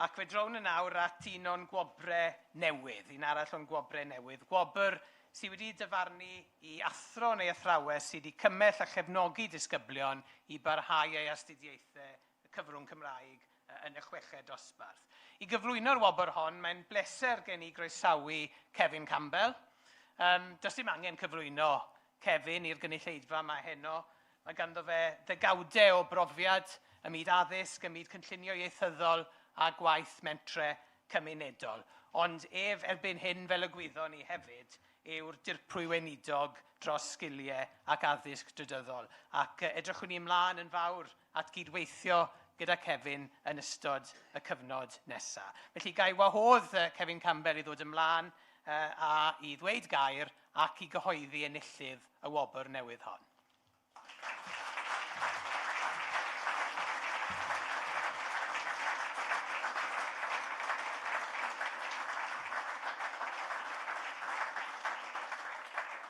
ac fe drown yn nawr at un o'n gwobrau newydd, un arall o'n gwobrau newydd. Wobau'r sydd wedi dyfarnu i athro neu athrawes sydd wedi cymell a chefnogi disgyblion i barhau ei astudiaethau y cyfrwng Cymraeg yn y chweched dosbarth. I gyflwyno'r Wobau'r hon, mae'n bleser gen i groesawu Cefin Campbell. Does dim angen cyflwyno Cefin i'r gynulleidfa mae heno. Mae ganddo fe ddegawdau o brofiad ym myd addysg, ym myd cynllunio ieithyddol a gwaith mentre cymunedol. Ond erbyn hyn fel y gwyddon ni hefyd yw'r dirprwy weinidog dros sgiliau ac addysg drydyddol. Ac edrychwn ni ymlaen yn fawr at gydweithio gyda Cefin yn ystod y cyfnod nesaf. Felly gai wahodd Cefin Campbell i ddod ymlaen a i ddweud gair ac i gyhoeddi enillydd y Wobau'r newydd hon.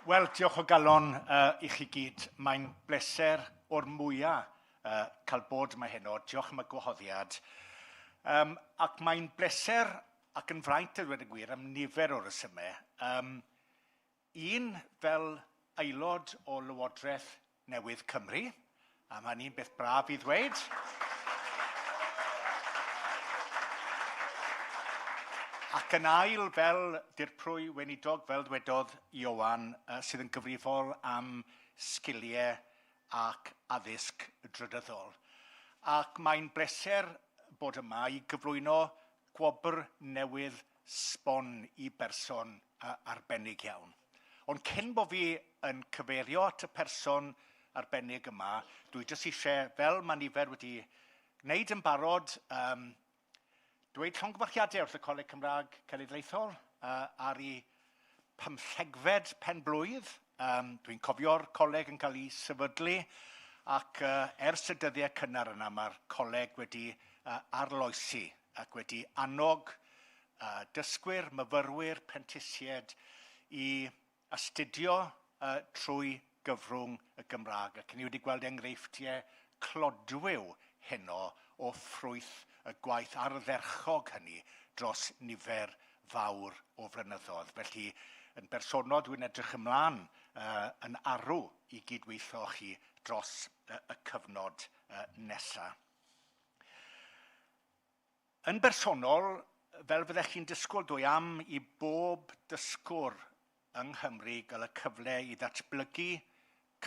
Wel, diolch o galon i chi gyd. Mae'n bleser o'r mwyaf cael bod yma heno. Diolch am y gwahoddiad. Ac mae'n bleser ac yn fraint dweud y gwir am nifer o resymau. Un fel aelod o Lywodraeth Newydd Cymru, a mae'n un beth braf i ddweud. Ac yn ail fel dirprwy weinidog fel dwedodd Iowan sydd yn gyfrifol am sgiliau ac addysg drydyddol. Ac mae'n bleser bod yma i gyflwyno Wobau'r newydd sbon i berson arbennig iawn. Ond cyn bod fi yn cyfeirio at y person arbennig yma, dwi jyst eisiau, fel mae nifer wedi gwneud yn barod, dweud llongyfarchiadau wrth y Coleg Cymraeg Cenedlaethol ar ei 15fed penblwydd. Dwi'n cofio'r coleg yn cael ei sefydlu ac ers y dyddiau cynnar yna mae'r coleg wedi arloesi ac wedi annog dysgwyr, myfyrwyr, prentisiaid i astudio trwy gyfrwng y Gymraeg. Ac ni wedi gweld enghreifftiau clodwyw heno o ffrwyth y gwaith ardderchog hynny dros nifer fawr o flynyddoedd. Felly, yn bersonol dwi'n edrych ymlaen yn arw i gydweithio chi dros y cyfnod nesaf. Yn bersonol, fel fyddech chi'n disgwyl dwi am i bob dysgwr yng Nghymru gael y cyfle i ddatblygu,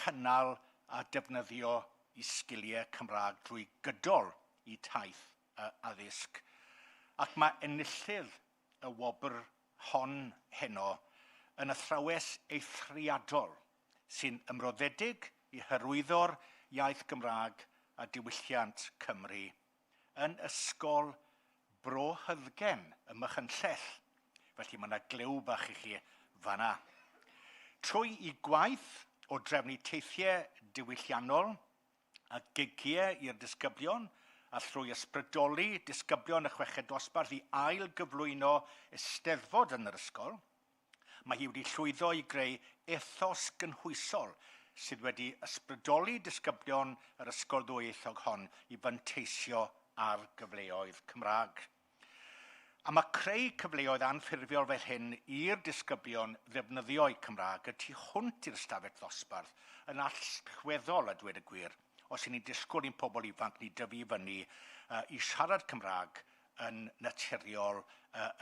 cynnal a defnyddio i sgiliau Cymraeg drwy gydol i taith addysg. Ac mae enillydd y Wobau'r hon heno yn athrawes eithriadol sy'n ymroddedig i hyrwyddo'r iaith Gymraeg a diwylliant Cymru yn ysgol Bro Hyddgen ym Machynlleth. Felly mae yna glyw bach i chi fanna. Trwy i gwaith o drefnu teithiau diwylliannol a gigiau i'r disgyblion a thrwy ysbrydoli disgyblion y chweched dosbarth i ail gyflwyno eisteddfod yn yr ysgol, mae hi wedi llwyddo i greu ethos gynhwysol sydd wedi ysbrydoli disgyblion yr ysgol dwyieithog hon i fanteisio ar gyfleoedd Cymraeg. A mae creu cyfleoedd anffurfiol fel hyn i'r disgyblion ddefnyddio'u Cymraeg y tu hwnt i'r stafell ddosbarth yn allweddol a dweud y gwir, os y'n ni'n disgwyl i'n pobl ifanc ni dyfu fyny i siarad Cymraeg yn naturiol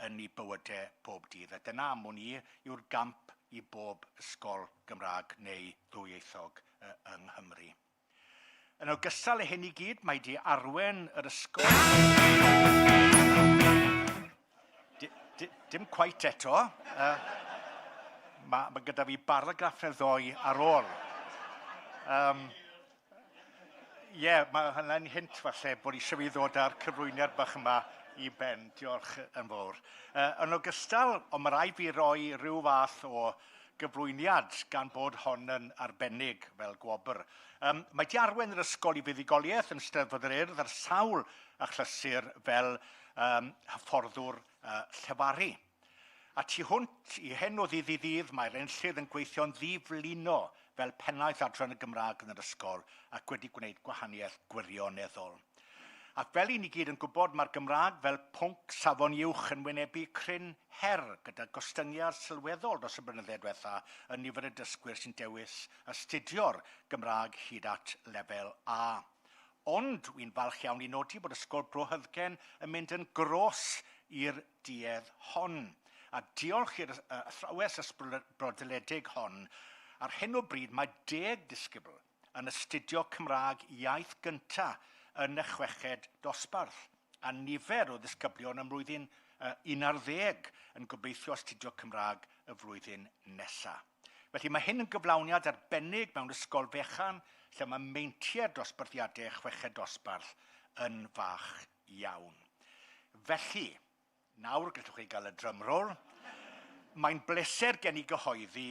yn ei bywydau bob dydd. A dyna am hwn yw'r gamp i bob ysgol Gymraeg neu ddwyieithog yng Nghymru. Yn ogystal â hyn i gyd, mae wedi arwen yr ysgol. Dim cweit eto. Mae gyda fi baragraff neu ddoi ar ôl. Mae hynny'n hint falle bod eisiau fi ddod â'r cyfrwyniad bach yma i ben. Diolch yn fawr. Yn ogystal, ond mae rai fi roi rhyw fath o gyflwyniad gan bod hon yn arbennig fel Wobau'r. Mae wedi arwen yr ysgol i fuddugoliaeth yn Steddfod yr Urdd ar sawl achlysur fel hyfforddwr llefaru. A tu hwnt i hyn o ddydd i ddydd, mae'r enillydd yn gweithio'n ddiflino fel pennaeth adran y Gymraeg yn yr ysgol ac wedi gwneud gwahaniaeth gwirioneddol. Ac fel i ni gyd yn gwybod, mae'r Gymraeg fel pwnc safon uwch yn wynebu cryn her gyda gostyngiad sylweddol dros y blynyddoedd diwetha yn nifer y dysgwyr sy'n dewis astudio'r Gymraeg hyd at lefel A. Ond wy'n falch iawn i nodi bod ysgol Bro Hyddgen yn mynd yn gros i'r duedd hon. A diolch i'r athrawes ysbrydoledig hon, ar hyn o bryd mae 10 disgybl yn astudio Cymraeg iaith gyntaf yn y chweched dosbarth, a nifer o ddisgyblion ym mlwyddyn 11 yn gobeithio astudio Cymraeg y flwyddyn nesaf. Felly mae hyn yn gyflawniad arbennig mewn ysgol fechan, lle mae meintiau'r dosbarthiadau chweched dosbarth yn fach iawn. Felly, nawr gallwch chi gael y drymrol, mae'n bleser gen I gyhoeddi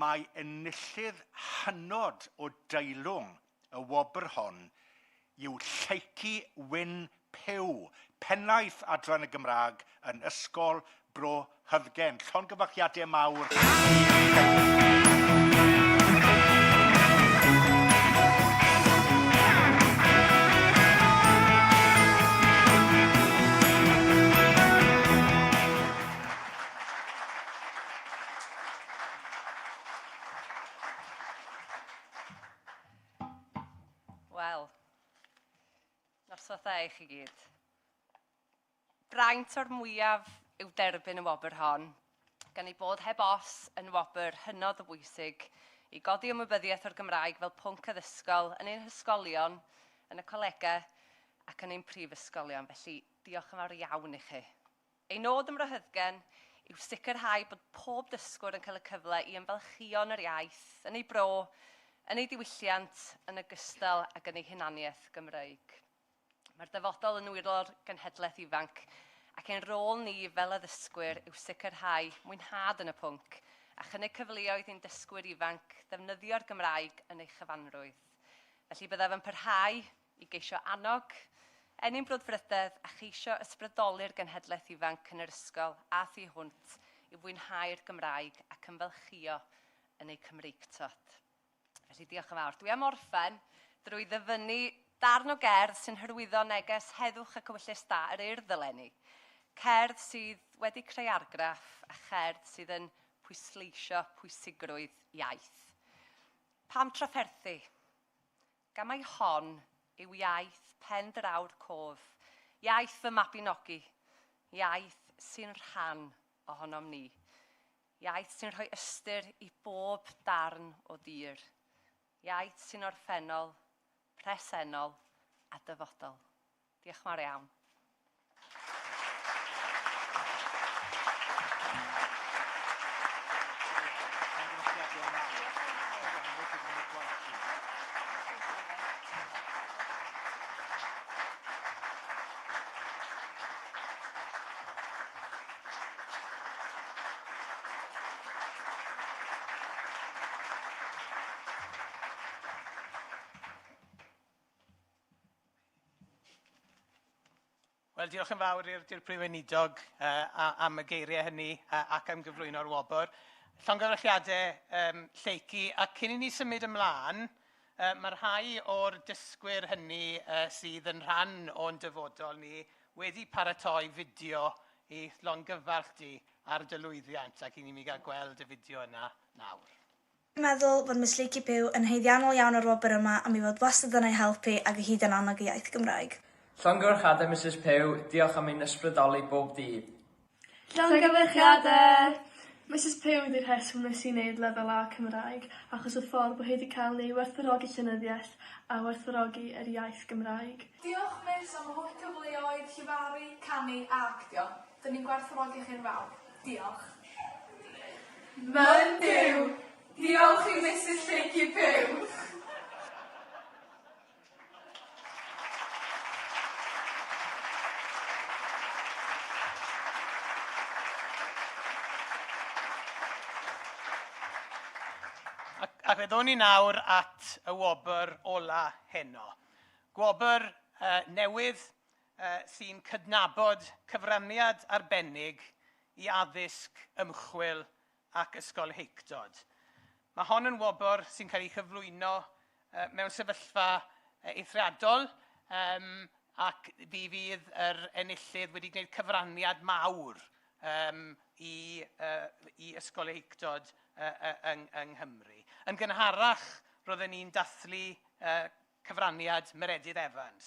mae enillydd hynod o deilwng y Wobau'r hon yw Lleici Wyn Pew, pennaeth adran y Gymraeg yn ysgol Bro Hyddgen. Llongyfarchiadau mawr. Wel, noswaith I chi gyd. Braint o'r mwyaf yw derbyn y Wobau'r hon, gan ei bod heb os yn Wobau'r hynod o bwysig I godi ymwybyddiaeth o'r Gymraeg fel pwnc addysgol yn ein hysgolion, yn y colegau ac yn ein prifysgolion. Felly, diolch yn fawr iawn I chi. Ein nod ym Bro Hyddgen yw sicrhau bod pob dysgwr yn cael y cyfle I ymfalchio'n yr iaith, yn ei bro, yn ei diwylliant, yn ogystal ac yn ei hunaniaeth Gymraeg. Mae'r dyfodol yn wylo'r genhedlaeth ifanc ac ein rôl ni fel addysgwyr yw sicrhau mwynhad yn y pwnc a chynnig cyfleoedd i'n dysgwyr ifanc ddefnyddio'r Gymraeg yn ei chyfanrwydd. Felly byddaf yn parhau I geisio annog, enni'n brwdfrydedd a cheisio ysbrydoli'r genhedlaeth ifanc yn yr ysgol a thu hwnt I fwynhau'r Gymraeg ac ymfalchio yn ei Cymreictod. Felly diolch yn fawr. Dwi am orffen drwy ddyfynnu darn o gerdd sy'n hyrwyddo neges heddwch ac ewyllus da yr urdd eleni. Cerdd sydd wedi creu argraff a cherdd sydd yn pwysleisio pwysigrwydd iaith. Pam trafferthu? Gam ei hon yw iaith pen draw'r cof, iaith fy mabinogi, iaith sy'n rhan ohonom ni, iaith sy'n rhoi ystyr I bob darn o dir, iaith sy'n orffennol, presennol a dyfodol. Diolch yn fawr iawn. Wel, diolch yn fawr i'r Prif Weinidog am y geiriau hynny ac am gyflwyno'r Wobau'r. Llongyfarchiadau lleici, a cyn I ni symud ymlaen, mae rhai o'r dysgwyr hynny sydd yn rhan o'n dyfodol ni wedi paratoi fideo I llongyfarch di ar dy lwyddiant ac I ni mi gael gweld y fideo yna nawr. Dwi'n meddwl bod Miss Lleici Pew yn haeddiannol iawn o'r Wobau'r yma am I fod wastad yn ei helpu ac I hyd yn annog I iaith Gymraeg. Llongyfarchiadau Mrs Pew, diolch am ein ysbrydoli bob dydd. Llongyfarchiadau! Mrs Pew ydy'r rheswm nes I wneud lefel A Cymraeg, achos y ffordd bod wedi cael ni werthfawrogi llenyddiaeth a werthfawrogi yr iaith Gymraeg. Diolch Miss am holl cyfleoedd, llifaru, canu a actio. Dyn ni'n gwerthfawrogi chi'n fawr. Diolch. Myn Duw! Diolch I Mrs Lleici Pew! Ac feddwn ni nawr at y Wobau'r ola heno. Wobau'r newydd sy'n cydnabod cyfraniad arbennig I addysg, ymchwil ac ysgolheictod. Mae hon yn Wobau'r sy'n cael ei chyflwyno mewn sefyllfa eithriadol ac fi fydd yr enillydd wedi gwneud cyfraniad mawr i ysgolheictod yng Nghymru. Yn gynharach, roedden ni'n dathlu cyfraniad Meredydd Evans.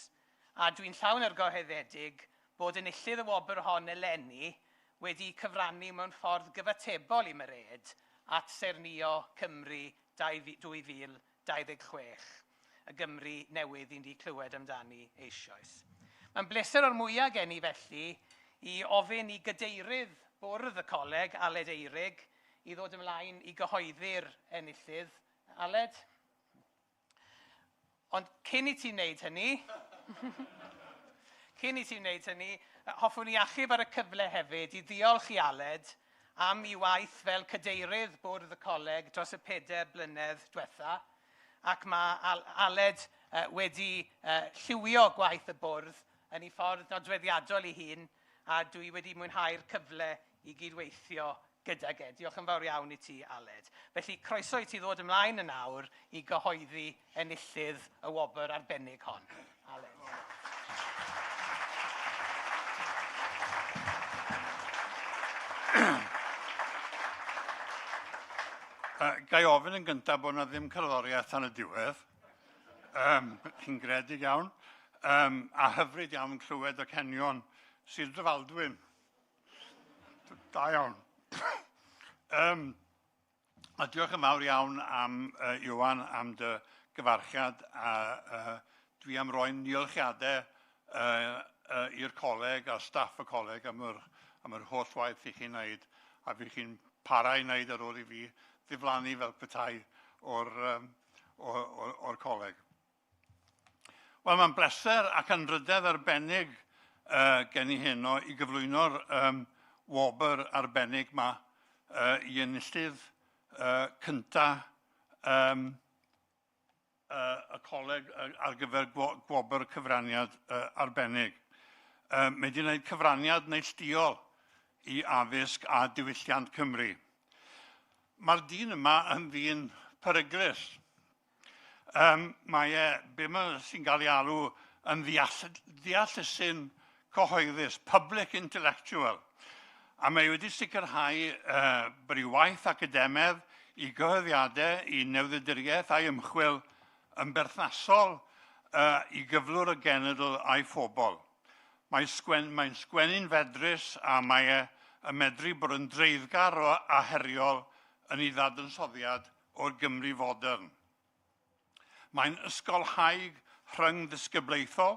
A dwi'n llawn argoheddedig bod enillydd y Wobau'r hon eleni wedi cyfrannu mewn ffordd gyfatebol i Mered at Sernio Cymru 2026, y Gymru newydd i'n di clywed amdani eisoes. Mae'n bleser o'r mwyaf gen i felly i ofyn i gydeirydd bwrdd y coleg, Aled Eirig, i ddod ymlaen i gyhoeddi'r enillydd. Aled? Ond cyn i ti wneud hynny, hoffwn i achub ar y cyfle hefyd i ddiolch i Aled am ei waith fel cydeirydd bwrdd y coleg dros y 4 blynedd diwetha, ac mae Aled wedi lliwio gwaith y bwrdd yn ei ffordd nodweddiadol ei hun, a dwi wedi mwynhau'r cyfle i gydweithio gydag e. Diolch yn fawr iawn i ti, Aled. Felly, croeso i ti ddod ymlaen yn awr i gyhoeddi enillydd y Wobau'r arbennig hon. Aled. Gai ofyn yn gyntaf bod yna ddim cerddoriaeth yn y diwedd. Chi'n gredig iawn. A hyfryd iawn clywed y cenion sydd Dryfaldwyn. Da iawn. A diolch yn fawr iawn am Iwan am dy gyfarchiad. Dwi am roi'n niolchiadau i'r coleg a staff y coleg am yr holl waith i chi'n neud, a fi chi'n para i wneud ar ôl i fi ddiflannu fel petai o'r coleg. Wel, mae'n bleser ac yn ryddedd arbennig gen i heno i gyflwyno'r Wobau'r arbennig yma i enillydd cynta y coleg ar gyfer Wobau'r cyfraniad arbennig. Mae wedi gwneud cyfraniad neilltuol i addysg a diwylliant Cymru. Mae'r dyn yma yn ddyn peryglus. Mae be sy'n cael ei alw yn ddeallusyn cyhoeddus, public intellectual. A mae wedi sicrhau bod ei waith academaidd i gyhoeddiadau, i newyddiaduriaeth a'i ymchwil yn berthnasol i gyflwr y genedl a'i phobl. Mae'n sgwennu'n fedrus a mae'n medru bod yn dreiddgar a heriol yn ei ddadansoddiad o'r Gymru fodern. Mae'n ysgolhaig rhyng ddysgyblaethol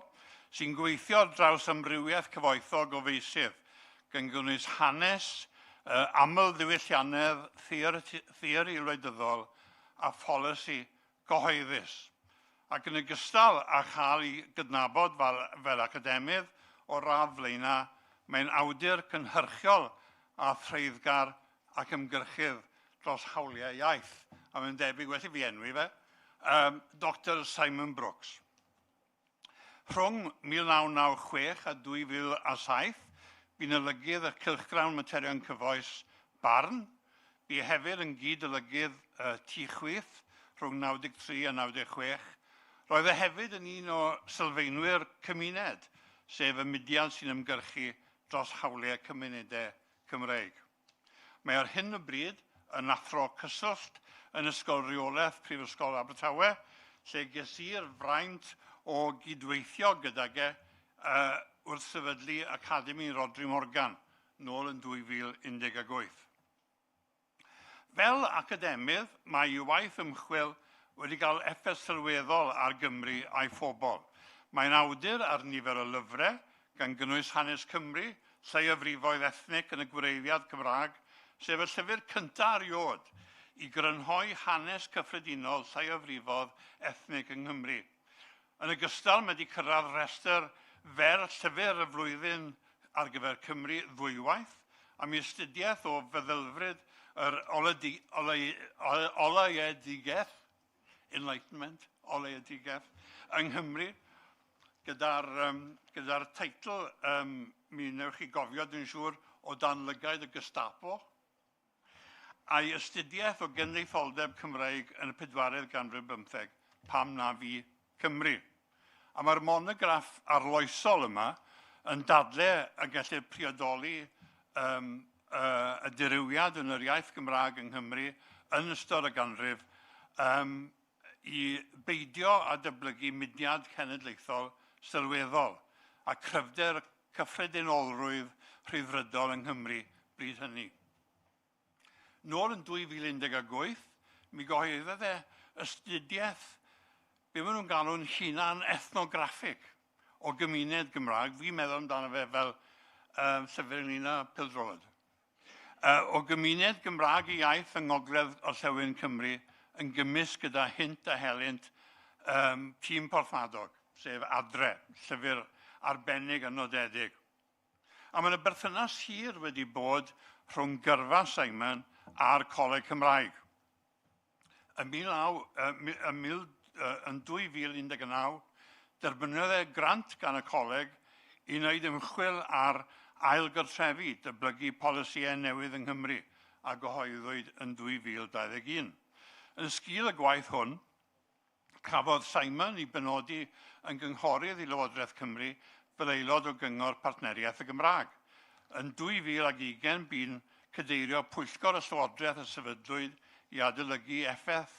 sy'n gweithio draws amrywiaeth cyfoethog o feisydd, gan gynnwys hanes, aml ddiwylliannedd, theori wleidyddol a pholisi cyhoeddus. Ac yn ogystal â chael ei gydnabod fel academydd o radd flaena, mae'n awdur cynhyrchiol a threiddgar ac ymgyrchydd dros hawliau iaith. A mae'n debyg well i fi enwi fe, Dr Simon Brooks. Rhwng 1996 a 2007, bu'n olygydd y cylchgrawn materion cyfoes Barn. Bu hefyd yn gyd-olygydd Tŷ Chwith rhwng 93 a 96. Roedd e hefyd yn un o sylfaenwyr cymuned, sef y mudiad sy'n ymgyrchu dros hawliau cymunedau Cymreig. Mae ar hyn o bryd yn athro cyswllt yn ysgol reolaeth Prifysgol Abertawe, lle gesir fraint o gydweithio gydag wrth sefydlu Academi Rodri Morgan, nôl yn 2018. Fel academydd, mae ei waith ymchwil wedi cael effaith sylweddol ar Gymru a'i phobl. Mae'n awdur ar nifer o lyfrau, gan gynnwys Hanes Cymru, Lleiafrifoedd Ethnic yn y Gwreiddiad Cymraeg, sef y llyfr cyntaf erioed i grynhoi hanes cyffredinol lleiafrifoedd ethnig yng Nghymru. Yn ogystal, mae wedi cyrraedd restr fer llyfr y flwyddyn ar gyfer Cymru ddwywaith, am ei astudiaeth o feddylfryd yr oleuedigaeth, enlightenment, oleuedigaeth, yng Nghymru, gyda'r teitl, mi wnewch chi gofio, dwi'n siŵr, o danlygaid y Gestapo, a'i astudiaeth o genedlaetholdeb Cymreig yn y 4th ganrif 15, pam na fi Cymru. A mae'r monograff arloesol yma yn dadle a gellir priodoli y dirywiad yn yr iaith Gymraeg yng Nghymru yn ystod y ganrif i beidio a dyblygu mudiad cenedlaethol sylweddol a cryfder cyffredinolrwydd rhyddfrydol yng Nghymru bryd hynny. Nôl yn 2018, mi gyhoeddodd astudiaeth be maen nhw'n galw'n hunan ethnograffig o gymuned Gymraeg, fi'n meddwl amdano fe fel llyfr ynglyn â pildrod. O gymuned Gymraeg i iaith yng ngogledd orllewin Cymru yn gymysg gyda hint a helynt tîm porthmadog, sef adre, llyfr arbennig a nodedig. A mae yna berthynas hir wedi bod rhwng gyrfa Simon a'r Coleg Cymraeg. Yn 2019, derbyniodd grant gan y coleg i wneud ymchwil ar ailgyrtrefi dyblygu polisïau newydd yng Nghymru a gyhoeddwyd yn 2021. Yn sgil y gwaith hwn, cafodd Simon i benodi yn gynghorydd i Lywodraeth Cymru fel aelod o Gyngor Partneriaeth y Gymraeg. Yn 2020 bu'n cadeirio Pwyllgor y Llywodraeth y Sefydlwyd i adolygu effaith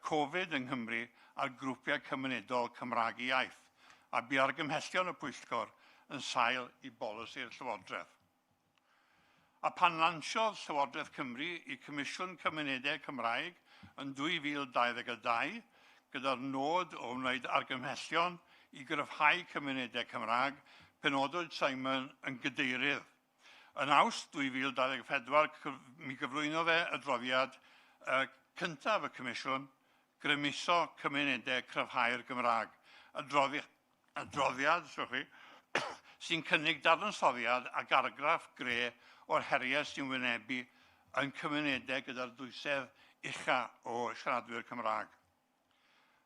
Covid yng Nghymru a'r grwpiau cymunedol Cymraeg i iaith, a bu argymhellion y Pwyllgor yn sail i bolisi'r Llywodraeth. A pan lansiodd Llywodraeth Cymru i Comisiwn Cymunedau Cymraeg yn 2022, gyda'r nod o wneud argymhellion i gryfhau cymunedau Cymraeg, penodwyd Simon yn gadeirydd. Yn Awst 2024, mi gyflwyno fe adroddiad cyntaf y Comisiwn, Grymuso Cymunedau Cryfhau'r Gymraeg. Adroddiad sy'n cynnig dadansoddiad ac argraff gre o'r heriau sy'n wynebu yn cymunedau gyda'r dwysedd ucha o siaradwyr Cymraeg.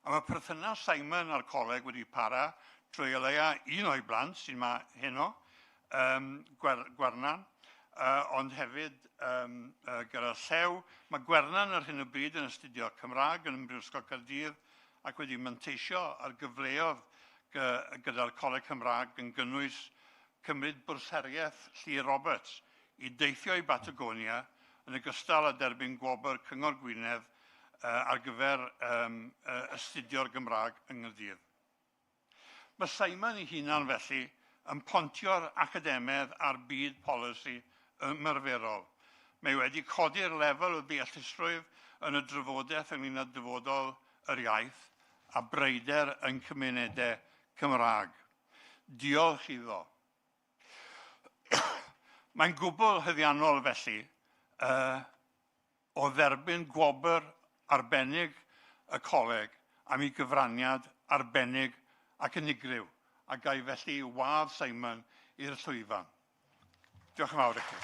A mae perthynas Simon a'r coleg wedi para trwy o leia un o'i blant sy'n ma heno, Gwernan, ond hefyd gyda'r llew. Mae Gwernan ar hyn o bryd yn astudio Cymraeg yn Mhrifysgol Caerdydd ac wedi manteisio ar gyfleoedd gyda'r Coleg Cymraeg yn gynnwys cymryd bwrseriaeth Llyr Roberts i deithio i Patagonia yn ogystal â derbyn Wobau'r Cyngor Gwynedd ar gyfer astudio'r Gymraeg yng Nghaerdydd. Mae Simon ei hunan felly yn pontio'r academedd a'r byd polisi ymarferol. Mae wedi codi'r lefel o ddeallusrwydd yn y drafodaeth ynglyn â dyfodol yr iaith a breider yn cymunedau Cymraeg. Diolch iddo. Mae'n gwbl hyddiannol felly o dderbyn gwobr arbennig y coleg am ei gyfraniad arbennig ac unigryw, a gai felly wadd Simon i'r llwyfan. Diolch yn fawr i chi.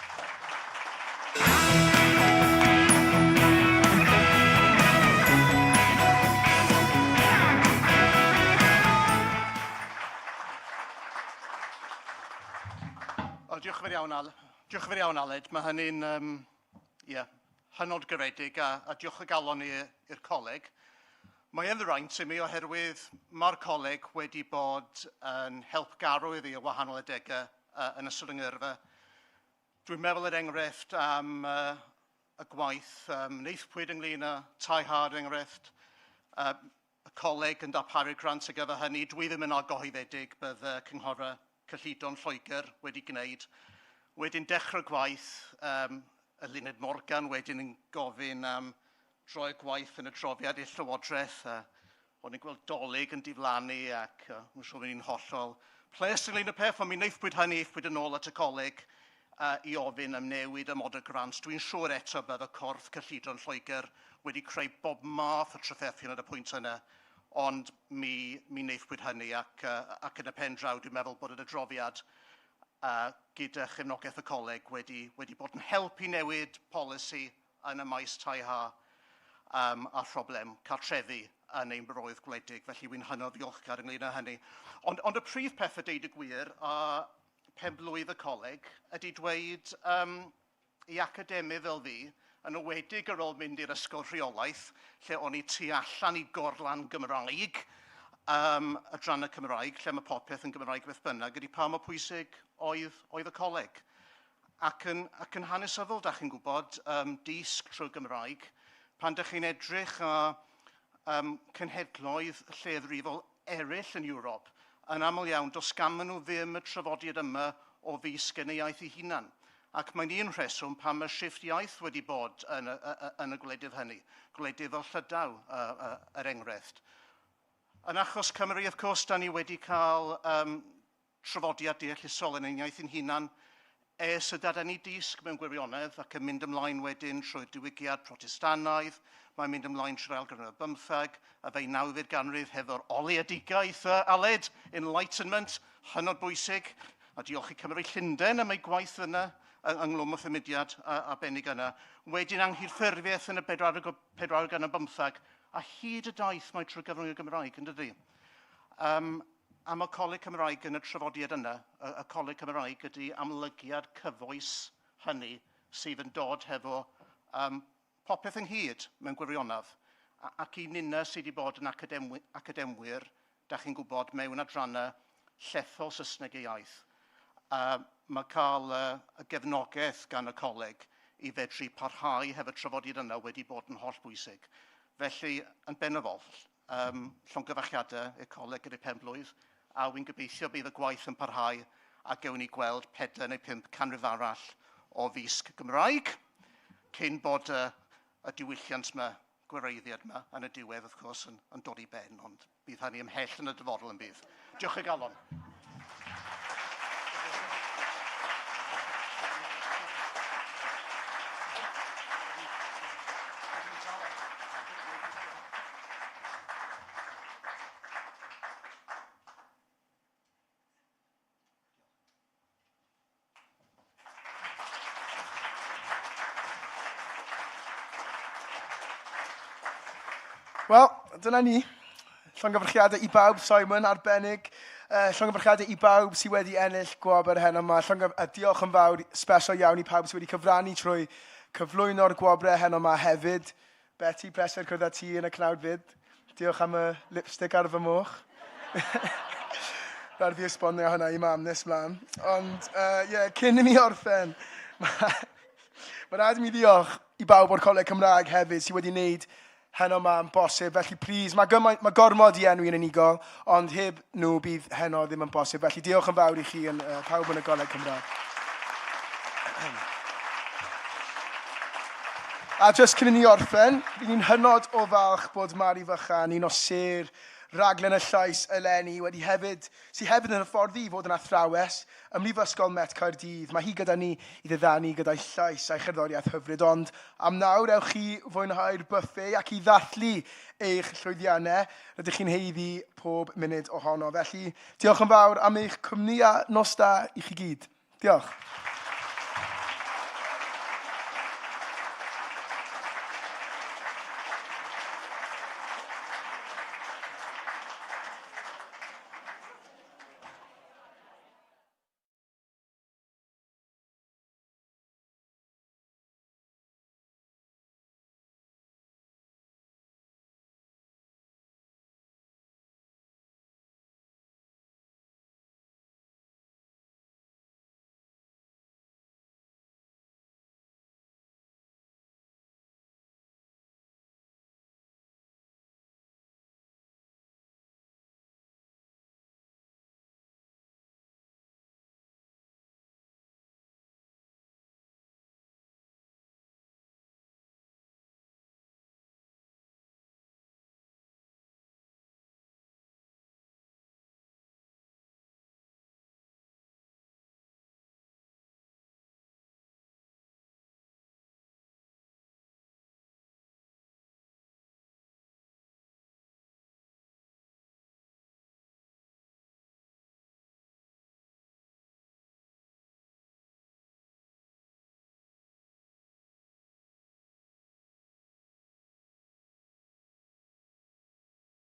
Diolch yn fawr iawn, Aled. Mae hynny'n hynod garedig a diolch o galon i'r coleg. Mae yn ddraint i mi oherwydd mae'r coleg wedi bod yn helpgarwydd i o wahanol adegau yn ystod yng Nghyrfa. Dwi'n meddwl yr enghraifft am y gwaith wneithpwyd ynglyn â tai hard enghraifft. Y coleg yn darparu'r grant ar gyfer hynny. Dwi ddim yn argyhoeddedig bydd cynghora cyllidon Lloegr wedi gwneud. Wedyn dechrau gwaith, y Luned Morgan wedyn yn gofyn am droi gwaith yn y drofiad i'r Llywodraeth. O'n i'n gweld dolyg yn diflannu ac mae'n siŵr ni'n hollol ples ynglyn y peth, ond mi wneithpwyd hynny eithpwyd yn ôl at y coleg i ofyn am newid y model grant. Dwi'n siŵr eto bydd y corff cyllidon Lloegr wedi creu bob math o trafferthion ar y pwynt yna, ond mi wneithpwyd hynny ac yn y pen draw dwi'n meddwl bod y adroddiad gyda chefnogaeth y coleg wedi bod yn helpu newid polisi yn y maes tai ha a problem cartrefi yn ein broedd gwledig, felly wy'n hynod ddiolchgar ynglyn â hynny. Ond y prif peth y deud y gwir a pen blwydd y coleg ydy dweud i academydd fel fi, yn ywedig ar ôl mynd i'r ysgol rheolaeth, lle o'n i tu allan i gorlan Gymraeg, adrannau Cymraeg, lle mae popeth yn Gymraeg beth bynnag, ydy pa mor pwysig oedd y coleg. Ac yn hanesyddol, da chi'n gwybod, disg trwy Gymraeg, pan da chi'n edrych a cenhedloedd llefrifol eraill yn Ewrop, yn aml iawn, dos ganddyn nhw ddim y traddodiad yma o fisg yn ei iaith ei hunan. Ac mae'n un rheswm pan mae shifft iaith wedi bod yn y gwledydd hynny. Gwledydd o Llydaw, yr enghraifft. Yn achos Cymru, wrth gwrs, da ni wedi cael traddodiad deallusol yn ein iaith ein hunan ers y dada ni disg mewn gwirionedd ac yn mynd ymlaen wedyn trwy'r diwygiad Protestanaidd, mae'n mynd ymlaen trwy'r ail ganrif 15, a fe 19th ganrif hefo'r oleuedigaeth Aled, Enlightenment, hynod bwysig, a diolch i Cymru Llundain am ei gwaith yna ynglwm o thymudiad arbennig yna. Wedyn anghydffurfiaeth yn y 415, a hyd y daith mae trwy gyfrwng y Gymraeg, yn dydy. A mae Coleg Cymraeg yn y traddodiad yna, y Coleg Cymraeg ydy amlygiad cyfoes hynny sydd yn dod hefo popeth ynghyd mewn gwirionedd. Ac i nina sydd wedi bod yn academwyr, da chi'n gwybod, mewn adrannau llethol Saesneg ei iaith. Mae cael y gefnogaeth gan y coleg i fedru parhau hefo traddodiad yna wedi bod yn holl bwysig. Felly, yn benafol, llongyfarchiadau y coleg gyda'r penblwydd, a wy'n gobeithio bydd y gwaith yn parhau a gewn ni gweld 4 neu 5 canrif arall o fisg Gymraeg, cyn bod y diwylliant yma, gwireiddiad yma, yn y diwedd, wrth gwrs, yn dod i ben, ond bydd hynny ymhell yn y dyfodol yn bydd. Diolch o galon. Wel, dyna ni. Llongyfarchiadau i bawb, Simon, arbennig. Llongyfarchiadau i bawb sydd wedi ennill Wobau'r heno yma. Diolch yn fawr, special iawn i pawb sydd wedi cyfrannu trwy cyflwyno'r Wobau'r heno yma hefyd. Betty, pleser cwrdd â ti yn y cnawd fyd. Diolch am y lipstick ar fy moch. Rhaid fi esbonio hwnna i mam nes mlaen. Ond, cyn i mi orffen, mae rhaid i mi ddiolch i bawb o'r Coleg Cymraeg hefyd sydd wedi wneud heno yma yn bosib. Felly, plis, mae gormod i enw yn unigol, ond heb nhw bydd heno ddim yn bosib. Felly, diolch yn fawr i chi yn pawb yn y Coleg Cymraeg. A jyst cyn i ni orffen, bydd ni'n hynod o falch bod Mari Fychan, un o sêr raglen y llais eleni, sydd hefyd yn hyfforddi i fod yn athrawes ym Mhrifysgol Met Caerdydd. Mae hi gyda ni i ddiddanu gyda'i llais a'i cherddoriaeth hyfryd, ond am nawr ewch chi fwynhau'r buffet ac i ddathlu eich llwyddiannau. Rydych chi'n heiddi pob munud ohono. Felly, diolch yn fawr am eich cwmni a nos da i chi gyd. Diolch.